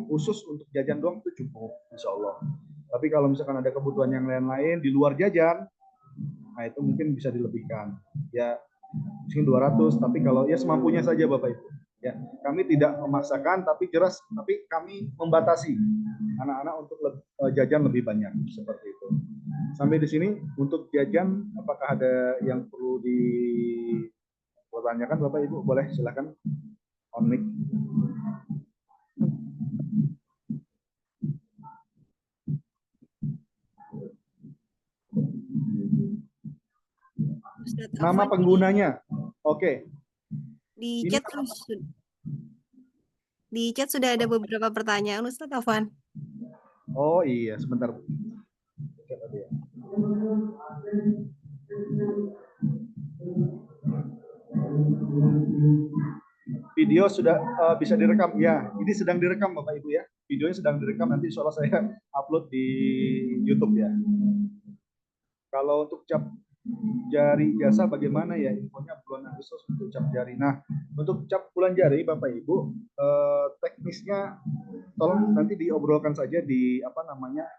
khusus untuk jajan doang itu cukup, insya Allah. Tapi kalau misalkan ada kebutuhan yang lain-lain di luar jajan, nah itu mungkin bisa dilebihkan. Ya mungkin 200, tapi kalau ya semampunya saja Bapak Ibu. Ya, kami tidak memaksakan, tapi kami membatasi anak-anak untuk jajan lebih banyak, seperti itu. Sampai di sini untuk jajan, apakah ada yang perlu dipertanyakan Bapak Ibu? Boleh silakan on mic. Nama penggunanya. Oke. Di chat sudah ada beberapa pertanyaan Ustadz Afwan. Oh iya, sebentar. Video sudah bisa direkam ya. Ini sedang direkam Bapak Ibu ya. Videonya sedang direkam, nanti insya Allah saya upload di YouTube ya. Kalau untuk cap jari jasa bagaimana ya, infonya bulan Agustus untuk cap jari. Nah, untuk cap bulan jari Bapak Ibu, teknisnya tolong nanti diobrolkan saja di apa namanya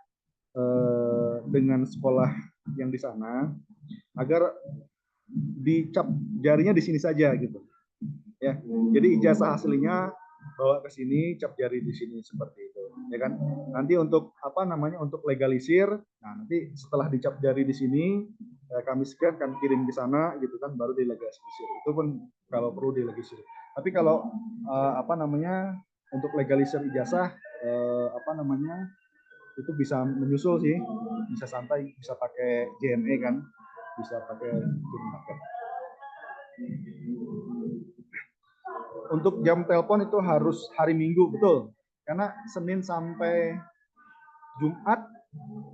dengan sekolah yang di sana, agar dicap jarinya di sini saja gitu. Ya, jadi ijazah aslinya bawa ke sini, cap jari di sini seperti itu, ya kan? Nanti untuk apa namanya, untuk legalisir, nah nanti setelah dicap jari di sini, kami scan, kami kirim ke sana, gitu kan, baru dilegalisir. Itu pun kalau perlu dilegalisir. Tapi kalau apa namanya, untuk legalisir ijazah, apa namanya, itu bisa menyusul sih, bisa santai, bisa pakai JNE kan, bisa pakai kirim paket. Untuk jam telepon itu harus hari Minggu, betul. Karena Senin sampai Jumat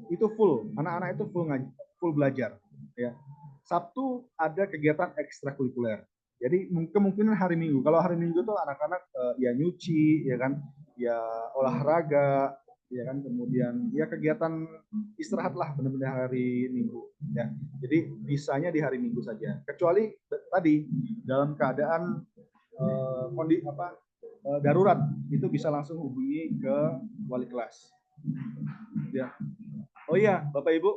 itu full, anak-anak itu full belajar. Ya. Sabtu ada kegiatan ekstrakurikuler. Jadi kemungkinan hari Minggu. Kalau hari Minggu tuh anak-anak ya nyuci, ya kan, ya olahraga, ya kan, kemudian ya kegiatan istirahat lah benar-benar hari Minggu. Ya. Jadi bisanya di hari Minggu saja. Kecuali tadi dalam keadaan darurat, itu bisa langsung hubungi ke wali kelas. Ya. Oh iya, Bapak Ibu,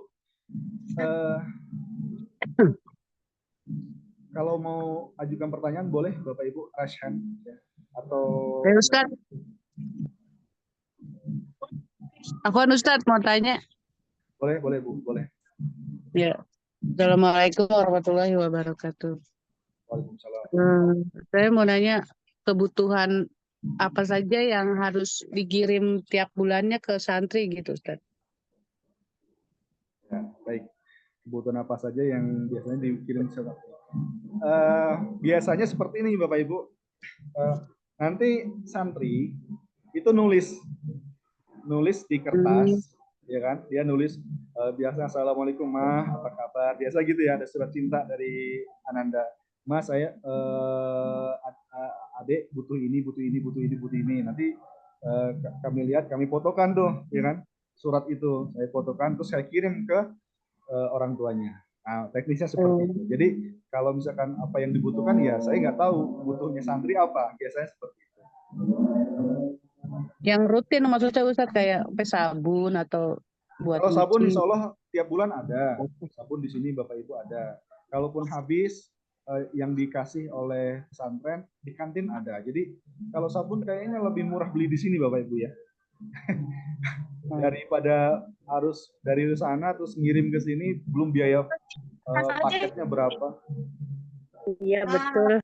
kalau mau ajukan pertanyaan boleh Bapak Ibu raise hand ya. Atau Ustaz, Ustaz mau tanya. Boleh Bu, boleh. Ya. Assalamualaikum warahmatullahi wabarakatuh. Waalaikumsalam. Saya mau nanya kebutuhan apa saja yang harus dikirim tiap bulannya ke santri gitu, Ustaz? Ya, baik. Kebutuhan apa saja yang biasanya dikirim ke santri? Biasanya seperti ini Bapak Ibu. Nanti santri itu nulis di kertas, ya kan? Dia nulis biasa assalamualaikum mah, apa kabar? Biasa gitu ya, ada surat cinta dari Ananda. Mas, saya adik butuh ini. Nanti kami lihat, kami fotokan tuh, ya kan? Surat itu saya fotokan, terus saya kirim ke orang tuanya. Nah, teknisnya seperti itu. Jadi kalau misalkan apa yang dibutuhkan, ya saya nggak tahu butuhnya santri apa. Biasanya seperti itu. Yang rutin maksudnya Ustaz, kayak sabun atau buat kalau sabun nyuci. insya Allah tiap bulan ada. Sabun di sini Bapak Ibu ada. Kalaupun habis, yang dikasih oleh pesantren di kantin ada. Jadi kalau sabun kayaknya lebih murah beli di sini Bapak Ibu ya. Daripada harus dari sana terus ngirim ke sini, belum biaya paketnya berapa. Iya betul.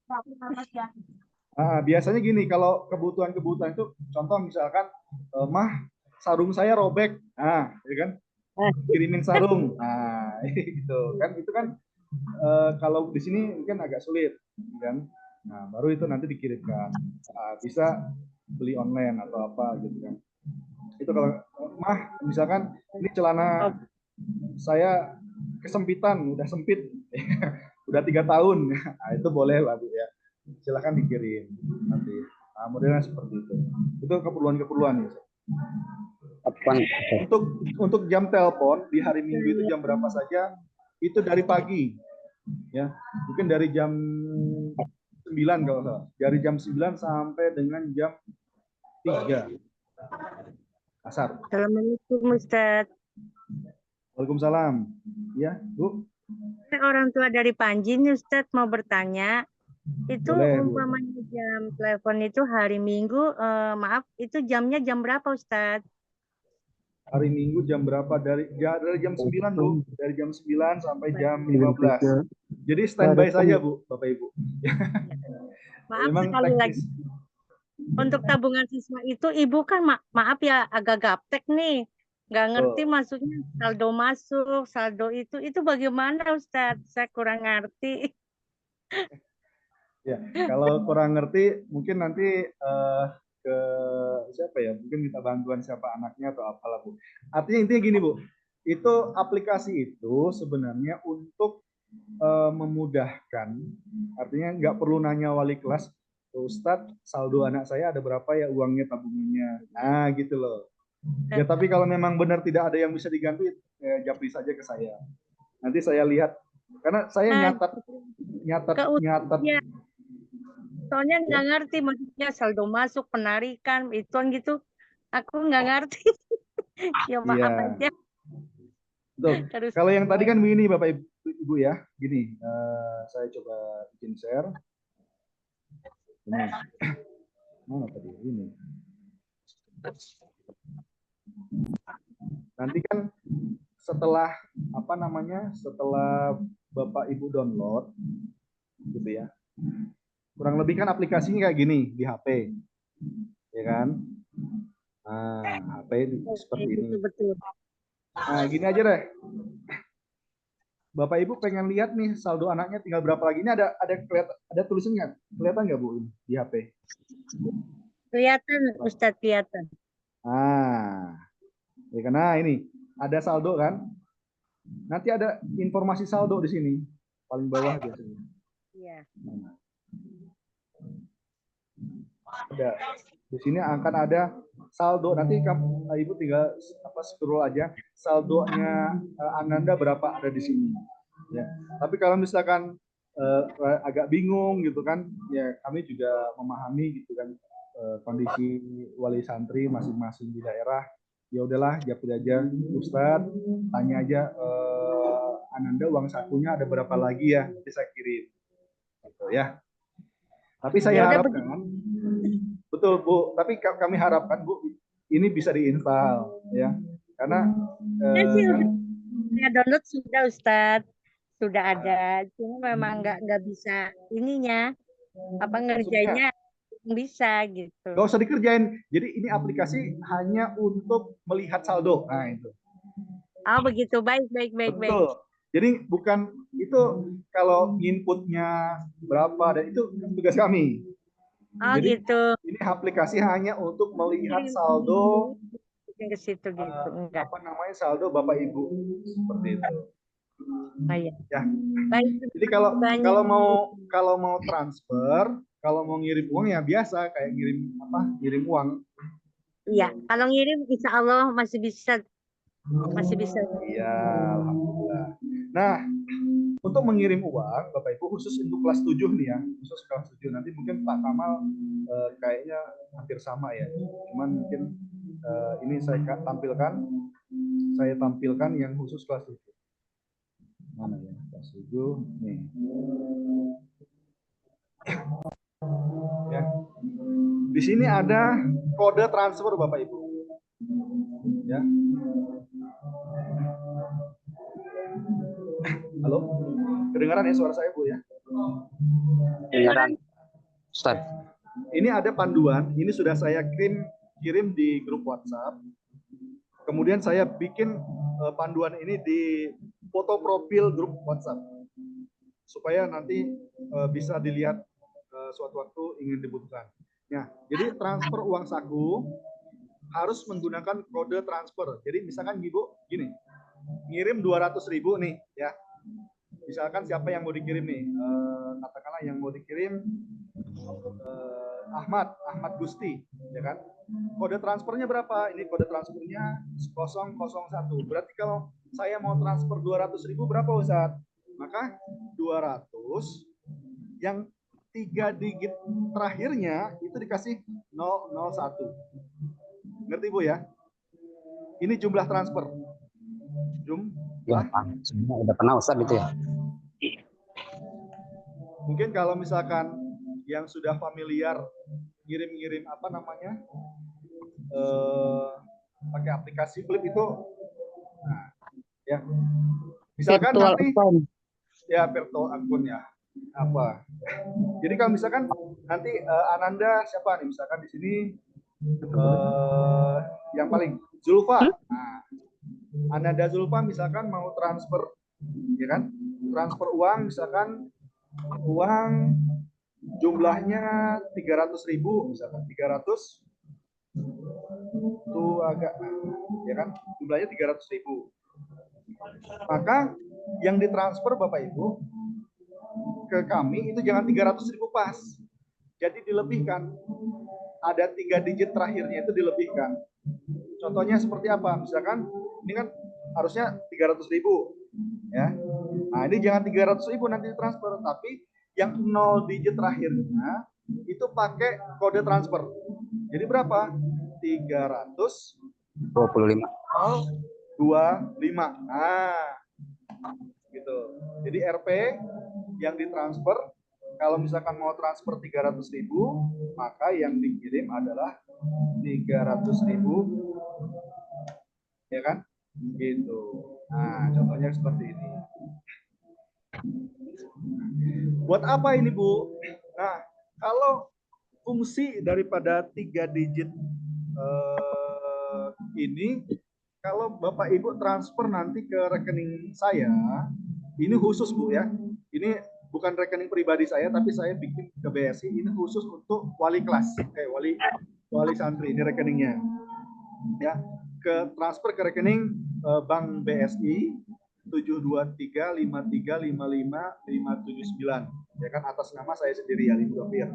Nah, biasanya gini, kalau kebutuhan itu, contoh misalkan, mah sarung saya robek, nah, ya kan, kirimin sarung, nah, gitu kan, itu kan kalau di sini mungkin agak sulit, kan, nah baru itu nanti dikirimkan, bisa beli online atau apa gitu kan. Itu kalau mah misalkan ini celana saya kesempitan, udah sempit, udah 3 tahun, nah, itu boleh lah Bu ya. Silahkan dikirim nanti. Nah, modelnya seperti itu. Itu keperluan ya. Untuk jam telepon di hari Minggu itu jam berapa saja? Itu dari pagi, ya. Mungkin dari jam 9 kalau salah. Dari jam 9 sampai dengan jam 3 asar. Assalamualaikum Ustaz. Waalaikumsalam. Ya, Bu. Orang tua dari Panji nih Ustaz mau bertanya. Itu Boleh, Bu. umpamanya jam telepon itu hari Minggu, maaf, itu jamnya jam berapa Ustaz? Hari Minggu jam berapa? Dari jam 9, Bu. Dari jam 9 sampai jam 15. Jadi standby saja, Bu, Bapak Ibu. Maaf Memang sekali teknis. lagi. Untuk tabungan siswa itu Ibu kan maaf ya agak gaptek nih. Nggak ngerti maksudnya saldo masuk, saldo itu bagaimana Ustaz? Saya kurang ngerti. Ya, kalau kurang ngerti mungkin nanti ke siapa ya? Mungkin minta bantuan siapa anaknya atau apalah Bu. Artinya intinya gini Bu, itu aplikasi itu sebenarnya untuk memudahkan, artinya nggak perlu nanya wali kelas, Ustadz saldo anak saya ada berapa ya uangnya tabungannya, nah gitu loh. Ya tapi kalau memang benar tidak ada yang bisa diganti, japri saja ke saya. Nanti saya lihat, karena saya nyatat. Ya. Soalnya nggak ngerti maksudnya saldo masuk, penarikan, ituan gitu. Aku nggak ngerti. Ya maaf aja. Betul. Terus Kalau yang tadi kan begini Bapak Ibu ya, gini, saya coba bikin share. Ini, mana tadi ini? Nanti kan setelah apa namanya, setelah Bapak Ibu download, gitu ya. Kurang lebih kan aplikasinya kayak gini di HP, ya kan? Nah, HP seperti ini. betul. Nah, gini aja deh. Bapak Ibu pengen lihat nih saldo anaknya tinggal berapa lagi. Ini ada tulisannya, kelihatan nggak Bu di HP? Kelihatan Ustadz, kelihatan. Ya karena ini ada saldo kan. Nanti ada informasi saldo di sini paling bawah biasanya. Iya. Ada di sini akan ada saldo. Nanti Ibu tinggal scroll aja saldonya Ananda berapa ada di sini. Ya. Tapi kalau misalkan agak bingung gitu kan, ya kami juga memahami gitu kan kondisi wali santri masing-masing di daerah. Ya udahlah, japri aja Ustadz, tanya aja Ananda uang sakunya ada berapa lagi ya, nanti saya kirim. Gitu ya. Tapi saya harapkan, betul Bu, tapi kami harapkan Bu, ini bisa diinstal ya, karena saya download sudah Ustadz, sudah ada, cuma memang nggak bisa ininya, apa ngerjainnya bisa gitu. Nggak usah dikerjain, jadi ini aplikasi hanya untuk melihat saldo, nah itu. Oh begitu, baik. Betul. Jadi bukan itu kalau inputnya berapa dan itu tugas kami. Oh jadi, gitu. Ini aplikasi hanya untuk melihat saldo ke situ gitu. Enggak. Apa namanya saldo Bapak Ibu seperti itu. Ya. Baik. Jadi kalau mau transfer, kalau mau ngirim uang ya biasa kayak ngirim uang. Iya, kalau ngirim insya Allah masih bisa. Iya, alhamdulillah. Nah, untuk mengirim uang, Bapak Ibu khusus untuk kelas 7 nih ya, khusus kelas 7. Nanti mungkin Pak Kamal kayaknya hampir sama ya. Cuman mungkin ini saya tampilkan yang khusus kelas 7. Mana ya? Kelas 7 nih. Ya. Di sini ada kode transfer Bapak Ibu. Ya. Halo, kedengaran ya suara saya Bu ya? Kedengaran, Ustaz. Ini ada panduan, ini sudah saya kirim di grup WhatsApp. Kemudian saya bikin panduan ini di foto profil grup WhatsApp supaya nanti bisa dilihat suatu waktu ingin dibutuhkan. Nah, jadi transfer uang saku harus menggunakan kode transfer. Jadi misalkan Ibu gini, ngirim 200.000 nih ya. Misalkan siapa yang mau dikirim nih, katakanlah yang mau dikirim Ahmad Gusti, ya kan? Kode transfernya berapa? Ini kode transfernya 001. Berarti kalau saya mau transfer 200.000 berapa Ustaz? Maka 200 yang 3 digit terakhirnya itu dikasih 001. Ngerti Bu ya? Ini jumlah transfer. Ya, udah pernah Ustaz itu ya. Mungkin kalau misalkan yang sudah familiar ngirim apa namanya pakai aplikasi Flip itu, nah, ya misalkan virtual nanti account. Ya virtual akun ya apa. Jadi kalau misalkan nanti Ananda siapa nih misalkan di sini yang paling Zulfa. Nah, Ananda Zulfa misalkan mau transfer, ya kan? Transfer uang misalkan uang jumlahnya 300.000 misalkan 300 itu agak ya kan jumlahnya 300.000. Maka yang ditransfer Bapak Ibu ke kami itu jangan 300.000 pas. Jadi dilebihkan. Ada 3 digit terakhirnya itu dilebihkan. Contohnya seperti apa? Misalkan ini kan harusnya 300.000 ya. Nah, ini jangan 300.000 nanti transfer, tapi yang 0 digit terakhirnya itu pakai kode transfer. Jadi berapa? 25. 300.025. Nah, gitu. Jadi RP yang ditransfer, kalau misalkan mau transfer 300.000, maka yang dikirim adalah 300.000, ya kan? Gitu. Nah, contohnya seperti ini. Buat apa ini, Bu? Nah, kalau fungsi daripada 3 digit ini, kalau Bapak Ibu transfer nanti ke rekening saya, ini khusus Bu ya. Ini bukan rekening pribadi saya, tapi saya bikin ke BSI. Ini khusus untuk wali kelas, wali santri. Ini rekeningnya, ya. Transfer ke rekening Bank BSI 72353555579, ya kan, atas nama saya sendiri Ali Mudofir,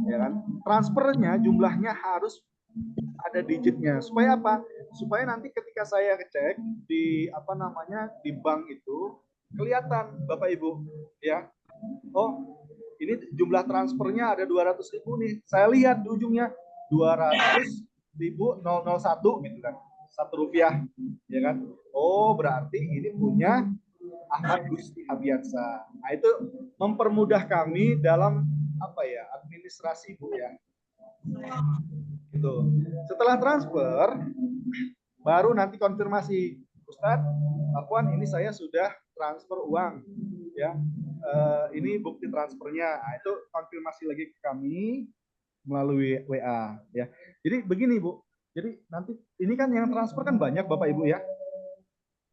ya kan. Transfernya jumlahnya harus ada digitnya. Supaya apa? Supaya nanti ketika saya cek di di bank itu kelihatan Bapak Ibu, ya. Oh, ini jumlah transfernya ada 200.000 nih. Saya lihat di ujungnya 200.001 gitu kan. Rp1, ya kan. Oh, berarti ini punya Ahmad Gusti Habiansa. Nah, itu mempermudah kami dalam administrasi Bu ya. Gitu. Setelah transfer, baru nanti konfirmasi, Ustadz, Afwan, ini saya sudah transfer uang, ya. Ini bukti transfernya. Nah, itu konfirmasi lagi ke kami melalui WA, ya. Jadi begini Bu. Jadi nanti ini kan yang transfer kan banyak Bapak Ibu ya.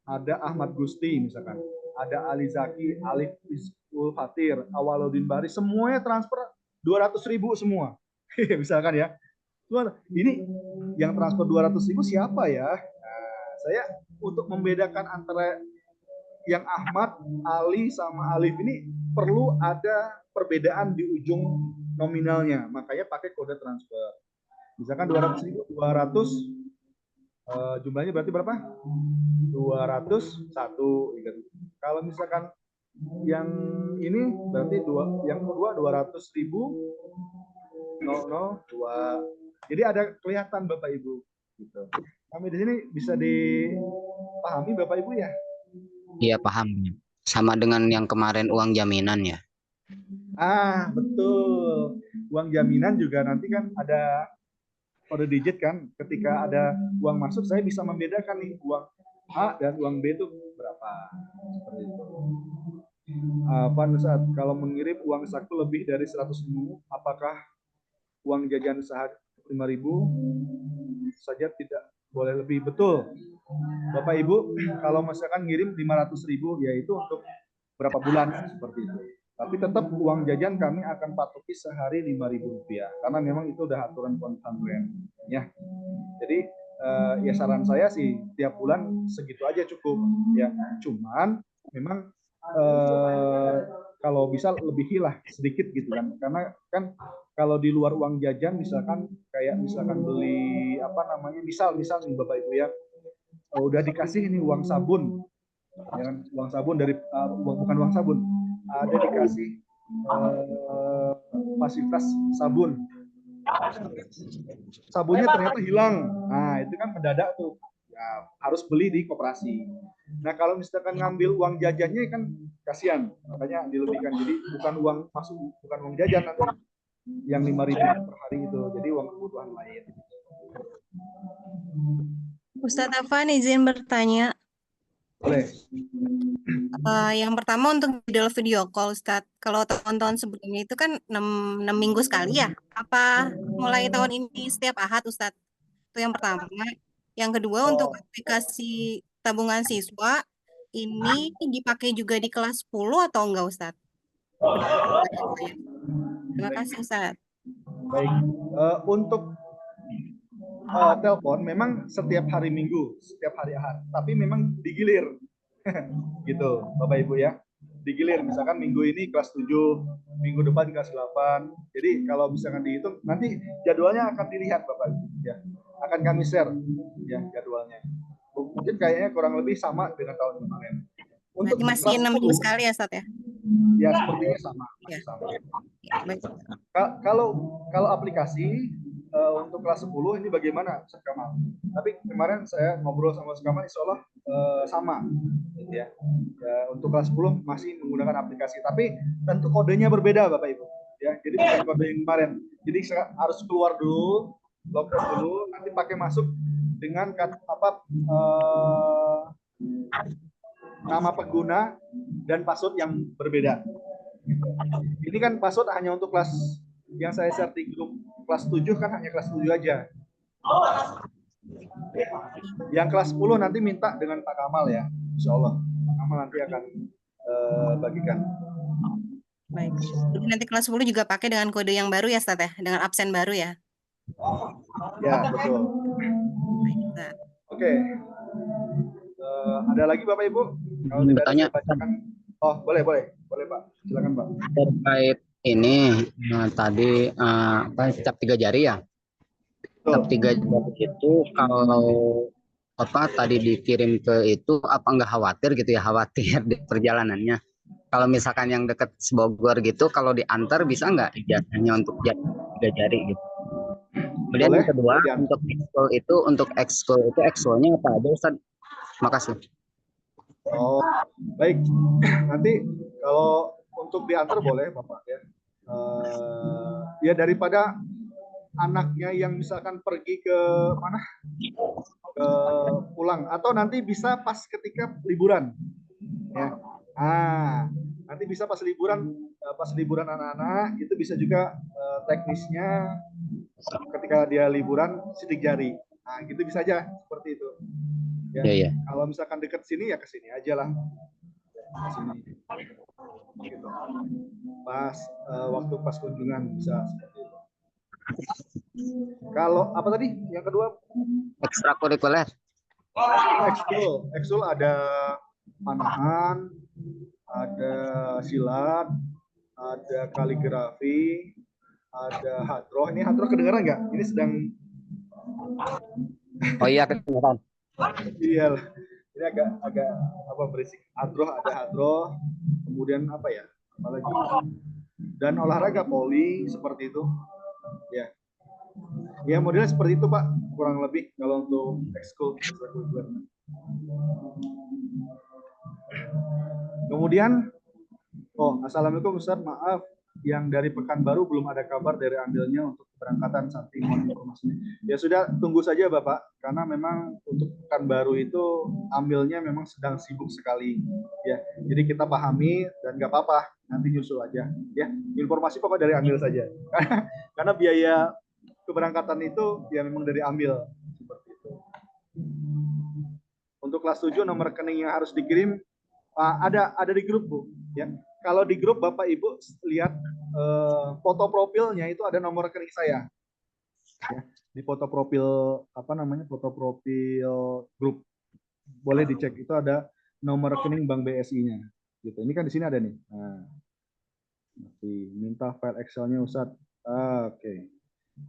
Ada Ahmad Gusti misalkan, ada Ali Zaki, Alif Izul Fatir, Awaludin Bari, semuanya transfer 200.000 semua. Misalkan ya. Ini yang transfer 200.000 siapa ya? Nah, saya untuk membedakan antara yang Ahmad, Ali sama Alif ini perlu ada perbedaan di ujung nominalnya, makanya pakai kode transfer. Misalkan 200.000, 200 jumlahnya berarti berapa? 201 gitu. Kalau misalkan yang ini berarti yang kedua 200.000 002. Jadi ada kelihatan Bapak Ibu gitu. Kami di sini bisa dipahami Bapak Ibu ya? Iya, paham. Sama dengan yang kemarin uang jaminan ya. Betul. Uang jaminan juga nanti kan ada kode digit kan. Ketika ada uang masuk, saya bisa membedakan nih uang A dan uang B itu berapa. Seperti itu. Saat kalau mengirim uang saku lebih dari 100.000, apakah uang jajan sehari 5.000 saja tidak boleh lebih? Betul. Bapak Ibu, kalau misalkan ngirim 500.000, yaitu untuk berapa bulan seperti itu. Tapi tetap uang jajan kami akan patoki sehari Rp5.000, karena memang itu udah aturan pesantren ya. Jadi ya saran saya sih tiap bulan segitu aja cukup ya. Cuman memang kalau bisa lebihilah sedikit gitu kan, karena kan kalau di luar uang jajan misalkan beli misal nih Bapak Ibu ya, udah dikasih ini uang sabun, ya kan? Uang sabun dari bukan uang sabun, ada dikasih fasilitas sabun, sabunnya ternyata hilang. Nah, itu kan mendadak tuh, ya, harus beli di koperasi. Nah, kalau misalkan ngambil uang jajannya kan kasihan, makanya dilebihkan. Jadi bukan uang masuk, bukan uang jajan nanti yang 5.000 per hari itu, jadi uang kebutuhan lain. Ustadz Afwan izin bertanya. Boleh. Yang pertama untuk judul video call, Ustadz. Kalau tahun-tahun sebelumnya itu kan 6 minggu sekali ya? Apa mulai tahun ini setiap Ahad, Ustadz? Itu yang pertama. Yang kedua untuk aplikasi tabungan siswa, ini dipakai juga di kelas 10 atau enggak, Ustadz? Terima kasih, Ustadz. Baik. Untuk telepon memang setiap hari Minggu, setiap hari Ahad, tapi memang digilir. Gitu, Bapak Ibu ya. Digilir, misalkan minggu ini kelas 7, minggu depan kelas 8. Jadi kalau misalkan dihitung, nanti jadwalnya akan dilihat Bapak Ibu ya. Akan kami share ya jadwalnya. Mungkin kayaknya kurang lebih sama dengan tahun kemarin. Untuk Berarti masih kelas 6 minggu 10, sekali ya, Ustaz ya? ya sepertinya sama. Ya. Sama. Ya, baik. Kalau aplikasi untuk kelas 10 ini bagaimana Ustaz Kamal? Tapi kemarin saya ngobrol sama Ustaz Kamal, insya Allah sama gitu ya. Untuk kelas 10 masih menggunakan aplikasi, tapi tentu kodenya berbeda Bapak Ibu ya. Jadi bukan kode yang kemarin. Jadi saya harus keluar dulu, login dulu, nanti pakai masuk dengan nama pengguna dan password yang berbeda. Ini kan password hanya untuk kelas yang saya share di grup kelas 7 kan hanya kelas 7 aja. Yang kelas 10 nanti minta dengan Pak Kamal ya, insya Allah. Pak Kamal nanti akan bagikan. Baik. Jadi nanti kelas 10 juga pakai dengan kode yang baru ya, Ustaz ya? Dengan absen baru ya? Ya, betul. Baik, Ustaz. Oke. Ada lagi Bapak Ibu? Kalau tidak ada, Bertanya. saya bacakan. Oh, boleh Pak. Silakan Pak. Terkait ini tadi cap 3 jari ya. Cap 3 jari itu kalau tadi dikirim ke itu apa nggak khawatir gitu ya, khawatir di perjalanannya. Kalau misalkan yang dekat Bogor gitu, kalau diantar bisa nggak ijazahnya untuk 3 jari gitu. Kemudian yang kedua untuk ekskul itu ekskulnya apa aja Ustaz? Makasih. Oh, baik. Nanti kalau untuk diantar boleh Bapak ya. Ya daripada anaknya yang misalkan pergi ke mana? Ke pulang, atau nanti bisa pas ketika liburan. Ya. Nanti bisa pas liburan anak-anak itu bisa juga teknisnya ketika dia liburan sidik jari. Nah, gitu bisa aja seperti itu. Ya. Ya. Kalau misalkan dekat sini ya ke sini aja lah. Ke sini. Gitu. Waktu pas kunjungan bisa seperti itu. Kalau apa tadi? Yang kedua? Ekstrakurikuler. Ekskul ada panahan, ada silat, ada kaligrafi, ada hadroh. Ini hadroh kedengaran nggak? Ini sedang. Oh iya, kedengaran. Iya, ini agak berisik. Ada hadroh, kemudian apa ya? Apalagi? Dan olahraga poli seperti itu. Ya. Ya modelnya seperti itu Pak, kurang lebih kalau untuk ekskul. Kemudian, assalamualaikum Ustaz, maaf yang dari Pekanbaru belum ada kabar dari ambilnya untuk keberangkatan saat ini informasinya. Ya sudah, tunggu saja Bapak, karena memang untuk Pekanbaru itu ambilnya memang sedang sibuk sekali. Ya, jadi kita pahami dan nggak apa-apa, nanti nyusul aja. Ya, informasi pokok dari ambil saja. Karena biaya keberangkatan itu ya memang dari ambil seperti itu. Untuk kelas 7 nomor rekening yang harus dikirim ada di grup Bu ya. Kalau di grup Bapak Ibu lihat foto profilnya itu ada nomor rekening saya. Ya, di foto profil foto profil grup. Boleh dicek, itu ada nomor rekening Bank BSI-nya. Gitu. Ini kan di sini ada nih. Nah, minta file Excel-nya Ustaz. Oke.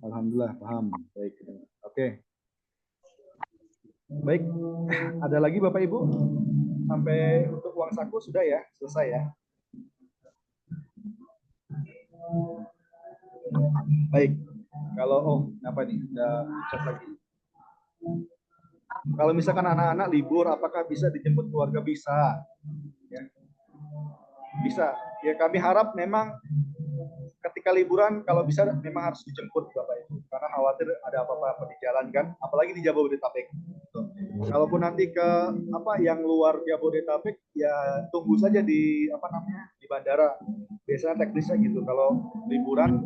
Alhamdulillah paham. Baik. Oke. Baik. Ada lagi Bapak Ibu? Sampai untuk uang saku sudah ya, selesai ya. Baik. Kalau apa nih? Udah chat lagi. Kalau misalkan anak-anak libur, apakah bisa dijemput keluarga? Bisa. Ya. Bisa. Ya kami harap memang ketika liburan kalau bisa memang harus dijemput Bapak Ibu, karena khawatir ada apa-apa di jalan kan, apalagi di Jabodetabek. Kalaupun nanti ke yang luar Jabodetabek ya tunggu saja di di bandara. Biasanya teknisnya gitu. Kalau liburan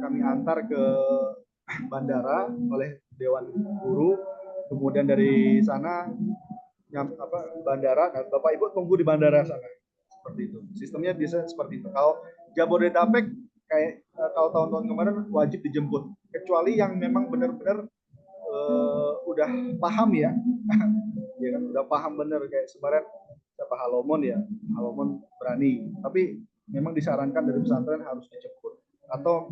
kami antar ke bandara oleh Dewan Guru, kemudian dari sana bandara, nah, Bapak Ibu tunggu di bandara sana. Seperti itu. Sistemnya bisa seperti itu. Kalau Jabodetabek kayak kalau tahun-tahun kemarin wajib dijemput, kecuali yang memang benar-benar udah paham ya ya kan udah paham bener kayak sebenarnya siapa Halomon ya, Halomon berani, tapi memang disarankan dari pesantren harus dijemput atau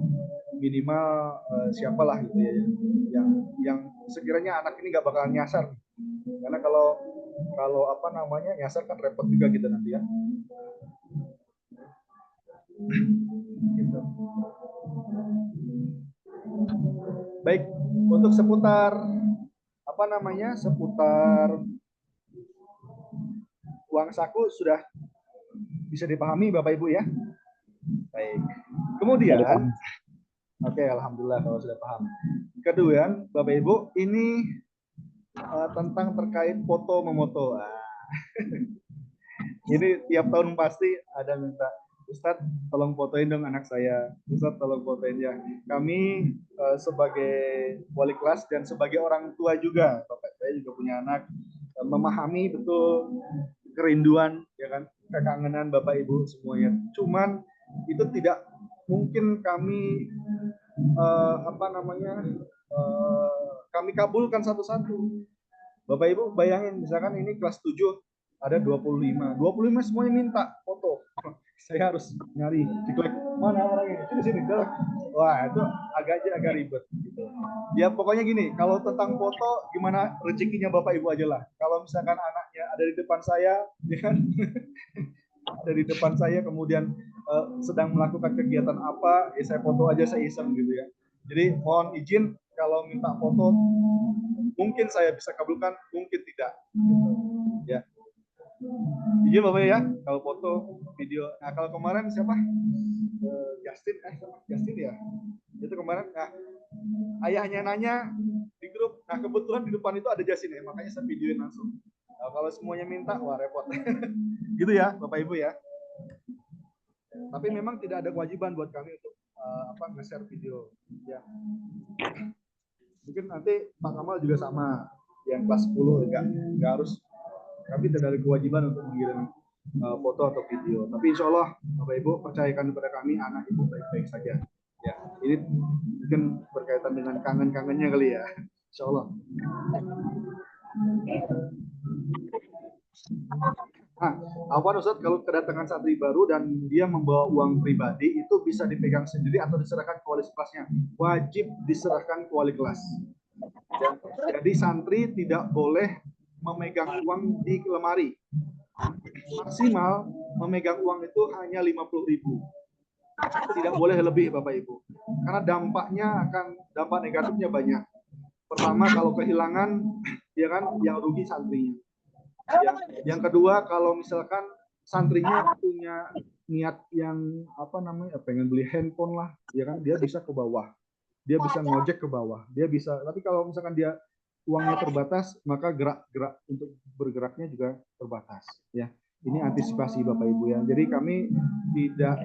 minimal siapalah gitu ya yang sekiranya anak ini nggak bakalan nyasar, karena kalau apa namanya nyasar kan repot juga gitu nanti ya. Gitu. Baik, untuk seputar apa namanya seputar uang saku sudah bisa dipahami Bapak Ibu ya. Baik. Kemudian, oke, alhamdulillah kalau sudah paham. Kedua, Bapak Ibu, ini tentang terkait foto memoto. Ini tiap tahun pasti ada minta, Ustadz tolong fotoin dong anak saya, Ustadz tolong fotoin ya. Kami sebagai wali kelas dan sebagai orang tua juga, Bapak saya juga punya anak, memahami betul kerinduan ya kan, kekangenan Bapak Ibu semuanya. Cuman itu tidak mungkin kami kami kabulkan satu-satu. Bapak Ibu bayangin misalkan ini kelas 7 ada 25 semuanya minta foto. Saya harus nyari diklik mana orangnya di sini. Wah, itu agak ribet gitu. Ya pokoknya gini, kalau tentang foto gimana rezekinya Bapak Ibu aja lah. Kalau misalkan anaknya ada di depan saya, ya kan? Ada di depan saya kemudian sedang melakukan kegiatan apa, ya saya foto aja, saya iseng gitu ya. Jadi mohon izin kalau minta foto mungkin saya bisa kabulkan, mungkin tidak gitu. Ya. Izin Bapak ya, kalau foto, video. Nah, kalau kemarin siapa? Justin ya. Itu kemarin, nah, ayahnya nanya di grup. Nah, kebetulan di depan itu ada Justin ya, makanya saya videoin langsung. Nah, kalau semuanya minta, wah repot. Gitu ya, Bapak Ibu ya. Tapi memang tidak ada kewajiban buat kami untuk nge-share video. Ya. Mungkin nanti Pak Kamal juga sama, yang kelas 10 nggak harus. Kami tidak ada kewajiban untuk mengirim foto atau video. Tapi insya Allah Bapak Ibu percayakan kepada kami, anak Ibu baik-baik saja. Ya, ini mungkin berkaitan dengan kangen-kangennya kali ya. Insya Allah. Nah, apa Ustadz kalau kedatangan santri baru dan dia membawa uang pribadi itu bisa dipegang sendiri atau diserahkan ke wali kelasnya? Wajib diserahkan ke wali kelas. Ya, jadi santri tidak boleh memegang uang di lemari. Maksimal memegang uang itu hanya 50.000. Tidak boleh lebih Bapak Ibu. Karena dampak negatifnya banyak. Pertama kalau kehilangan ya kan yang rugi santrinya. Yang kedua kalau misalkan santrinya punya niat yang pengen beli handphone lah, ya kan dia bisa ke bawah. Dia bisa ngojek ke bawah. Dia bisa, tapi kalau misalkan dia uangnya terbatas, maka gerak-gerak untuk bergeraknya juga terbatas. Ya, ini antisipasi Bapak Ibu ya. Jadi kami tidak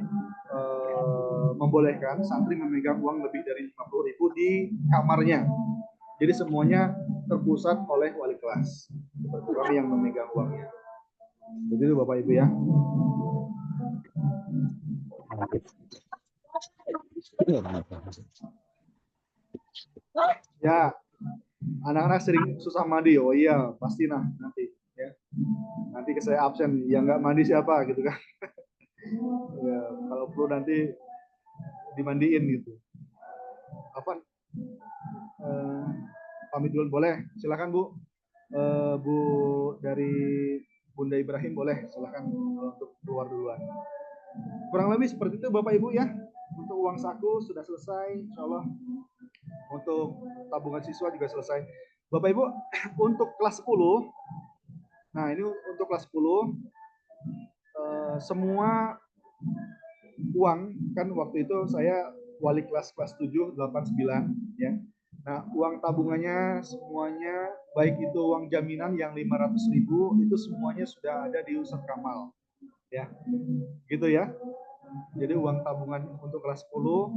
membolehkan santri memegang uang lebih dari 50.000 di kamarnya. Jadi semuanya terpusat oleh wali kelas. Seperti kami yang memegang uangnya. Begitu Bapak Ibu ya. Ya. Anak-anak sering susah mandi, oh iya pasti nanti ya. Nanti ke saya absen, yang nggak mandi siapa gitu kan. Ya, kalau perlu nanti dimandiin gitu. Pamit dulu boleh, silakan Bu. Bu dari Bunda Ibrahim boleh, silakan untuk keluar duluan. Kurang lebih seperti itu Bapak Ibu ya. Untuk uang saku sudah selesai, insya Allah. Untuk tabungan siswa juga selesai. Bapak Ibu, untuk kelas 10, nah ini untuk kelas 10, semua uang, kan waktu itu saya wali kelas 7, 8, 9, ya. Nah, uang tabungannya semuanya, baik itu uang jaminan yang 500.000, itu semuanya sudah ada di Ustadz Kamal. Ya, gitu ya. Jadi uang tabungan untuk kelas 10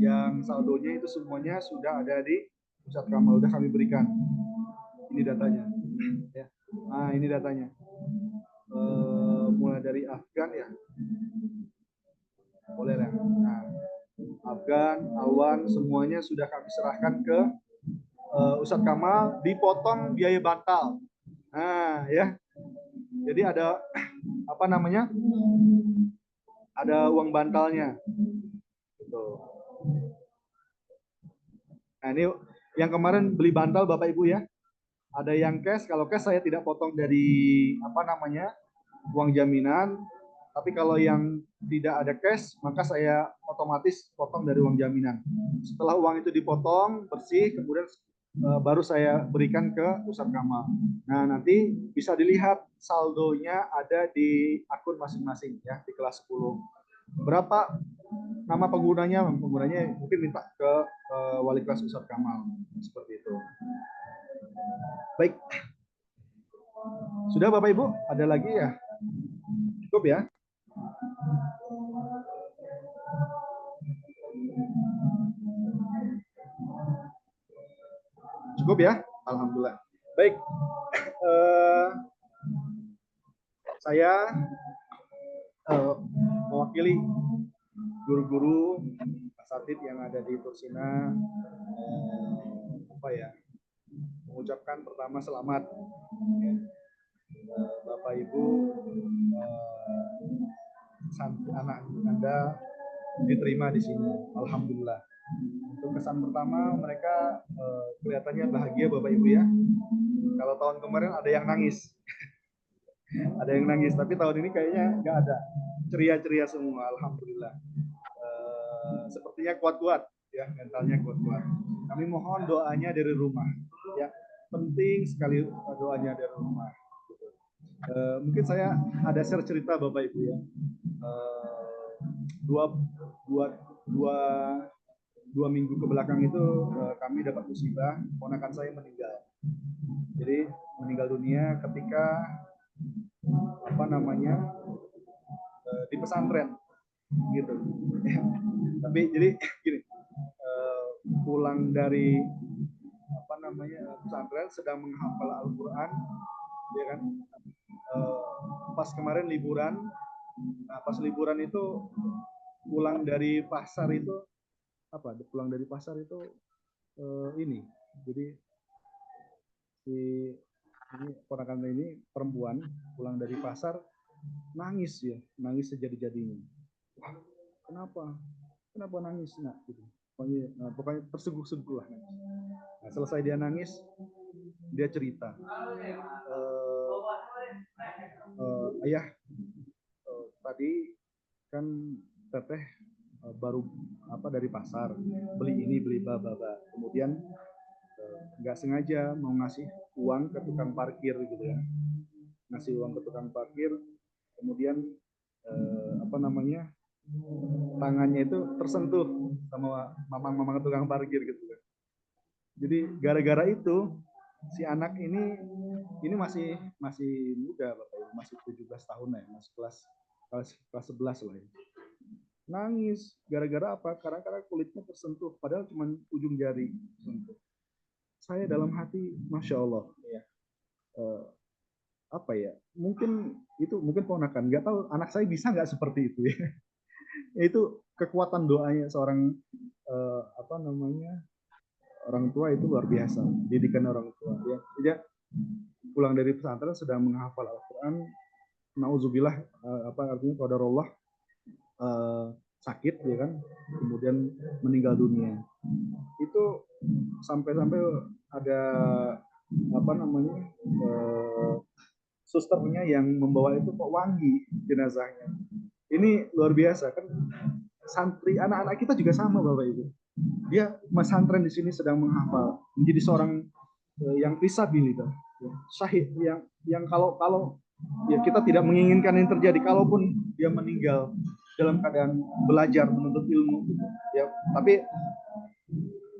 yang saldonya itu semuanya sudah ada di Ustadz Kamal, udah kami berikan. Ini datanya. Ya. Nah, ini datanya. Mulai dari Afgan ya. Boleh lah. Nah, Afgan, Alwan, semuanya sudah kami serahkan ke Ustadz Kamal, dipotong biaya bantal. Nah, ya. Jadi ada apa namanya? Ada uang bantalnya. Gitu. Nah, ini yang kemarin beli bantal Bapak Ibu ya. Ada yang cash, kalau cash saya tidak potong dari apa namanya? Uang jaminan. Tapi kalau yang tidak ada cash, maka saya otomatis potong dari uang jaminan. Setelah uang itu dipotong, bersih, kemudian baru saya berikan ke Ustadz Kamal. Nah, nanti bisa dilihat saldonya ada di akun masing-masing ya, di kelas 10. Berapa nama penggunanya? Penggunanya mungkin minta ke wali kelas Ustadz Kamal. Seperti itu. Baik. Sudah Bapak Ibu? Ada lagi ya? Cukup ya? Cukup ya? Alhamdulillah. Baik. Saya mewakili guru-guru asatid yang ada di Tursina mengucapkan pertama selamat Bapak Ibu, anak Anda diterima di sini. Alhamdulillah. Untuk kesan pertama mereka kelihatannya bahagia Bapak Ibu ya. Kalau tahun kemarin ada yang nangis. Ada yang nangis, tapi tahun ini kayaknya nggak ada. Ceria-ceria semua, alhamdulillah. Sepertinya kuat-kuat ya, mentalnya kuat-kuat. Kami mohon doanya dari rumah ya. Penting sekali doanya dari rumah. Mungkin saya ada share cerita Bapak Ibu ya. Dua minggu ke belakang itu kami dapat musibah, ponakan saya meninggal. Jadi meninggal dunia ketika di pesantren gitu. Tapi jadi gini, pulang dari pesantren sedang menghafal Al-Quran, ya kan? Pas kemarin liburan, pas liburan itu pulang dari pasar itu jadi ini ponakan ini perempuan pulang dari pasar nangis sejadi-jadinya. Wah, kenapa nangis nak? Gitu. Pokoknya tersungguh-sungguh lah. Nah, selesai dia nangis, dia cerita, ayah, tadi kan teteh baru dari pasar beli ini beli baba, kemudian nggak sengaja mau ngasih uang ke tukang parkir gitu ya, ngasih uang ke tukang parkir, kemudian tangannya itu tersentuh sama mamang tukang parkir gitu kan. Jadi gara-gara itu si anak ini masih muda Bapak Ibu, masih 17 tahun ya, masih kelas 11 lah ya. Nangis gara-gara apa? Karena kulitnya tersentuh, padahal cuma ujung jari tersentuh. Saya dalam hati, masya Allah, ya, mungkin ponakan, nggak tahu anak saya bisa nggak seperti itu ya. Itu kekuatan doanya seorang orang tua itu luar biasa, didikan orang tua. Ya, dia pulang dari pesantren sedang menghafal Al-Quran, nauzubillah, artinya qadarullah, sakit ya kan, kemudian meninggal dunia. Itu sampai ada susternya yang membawa itu kok wangi jenazahnya. Ini luar biasa kan, santri anak-anak kita juga sama Bapak Ibu. Dia pesantren di sini sedang menghafal, menjadi seorang yang fisabilillah, syahid yang kalau ya kita tidak menginginkan yang terjadi, kalaupun dia meninggal dalam keadaan belajar menuntut ilmu gitu. Ya, tapi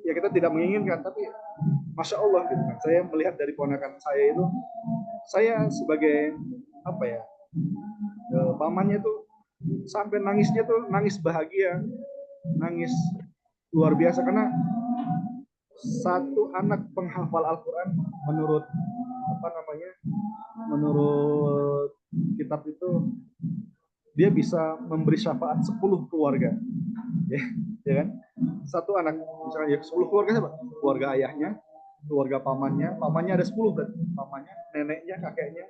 ya kita tidak menginginkan, tapi masya Allah gitu kan. Saya melihat dari ponakan saya itu, saya sebagai pamannya tuh sampai nangisnya tuh nangis bahagia, nangis luar biasa, karena satu anak penghafal Al-Quran menurut kitab itu dia bisa memberi syafaat 10 keluarga, ya kan? Satu anak, misalnya ya 10 keluarga siapa? Keluarga ayahnya, keluarga pamannya ada 10 berarti, pamannya, neneknya, kakeknya,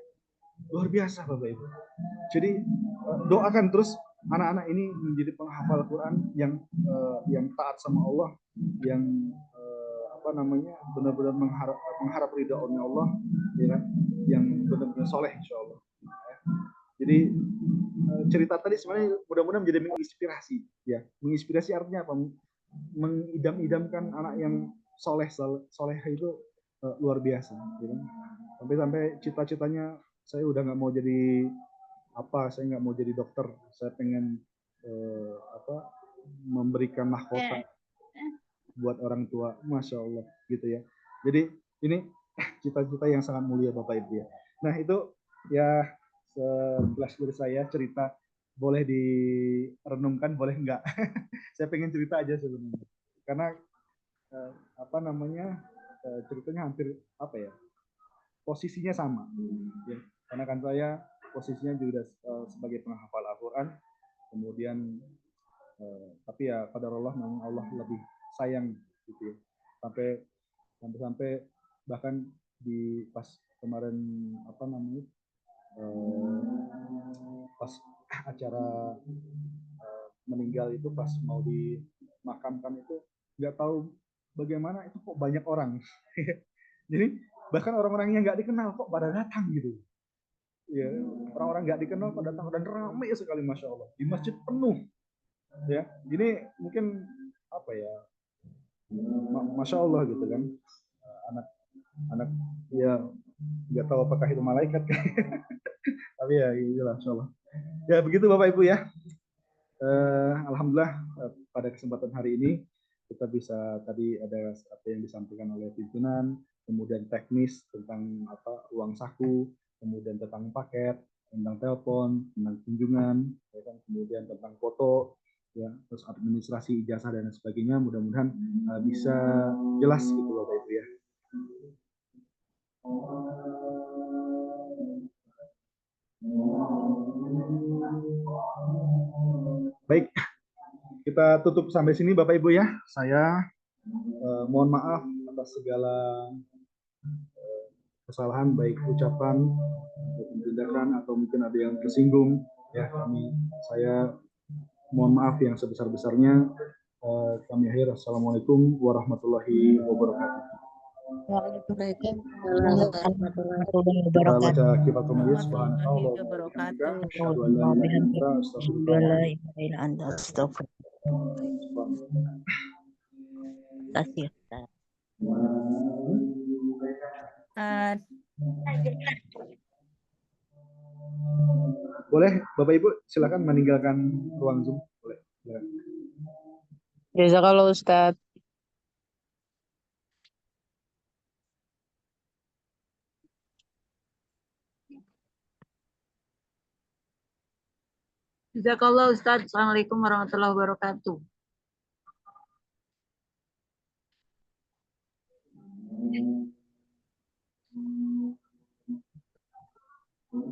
luar biasa Bapak Ibu. Jadi doakan terus anak-anak ini menjadi penghafal Quran yang taat sama Allah, yang benar-benar mengharap ridhonya Allah, ya kan? Yang benar-benar soleh insya Allah. Jadi cerita tadi sebenarnya mudah-mudahan menjadi menginspirasi, ya. Menginspirasi artinya apa? Mengidam-idamkan anak yang soleh itu luar biasa, ya kan? Sampai cita-citanya saya udah nggak mau jadi saya nggak mau jadi dokter, saya pengen memberikan mahkota buat orang tua, masya Allah gitu ya. Jadi ini cita-cita yang sangat mulia Bapak Ibu ya. Nah itu ya sebelas dari saya cerita, boleh direnungkan boleh enggak. Saya pengen cerita aja sebenarnya karena ceritanya hampir posisinya sama ya, karena kan saya posisinya juga sebagai penghafal Al-Quran, kemudian tapi ya qadarullah memang Allah lebih sayang gitu ya, sampai bahkan di pas kemarin pas acara meninggal itu, pas mau dimakamkan itu nggak tahu bagaimana itu kok banyak orang. Jadi bahkan orang-orang yang nggak dikenal kok pada datang gitu ya, orang-orang nggak dikenal pada datang dan ramai sekali masya Allah, di masjid penuh ya. Ini mungkin masya Allah gitu kan, anak ya nggak tahu apakah itu malaikat tapi ya inilah insya Allah ya. Begitu Bapak Ibu ya. Alhamdulillah pada kesempatan hari ini kita bisa, tadi ada apa yang disampaikan oleh pimpinan, kemudian teknis tentang uang saku, kemudian tentang paket, tentang telepon, tentang kunjungan, ya kan, kemudian tentang foto, ya, terus administrasi ijazah dan sebagainya. Mudah-mudahan bisa jelas gitu Bapak Ibu ya. Baik, kita tutup sampai sini Bapak Ibu ya. Saya mohon maaf atas segala kesalahan, baik ucapan, tindakan, atau mungkin ada yang tersinggung ya. Saya mohon maaf yang sebesar-besarnya. Kami akhir, assalamualaikum warahmatullahi wabarakatuh. Kita baca kifatul majid, subhanallah wa bihamdika, asyhadu an la ilaha illa anta, astaghfiruka wa atubu ilaik. Boleh Bapak Ibu silakan meninggalkan ruang Zoom. Boleh. Jazakallah Ustadz. Jazakallah Ustadz. Assalamualaikum warahmatullahi wabarakatuh.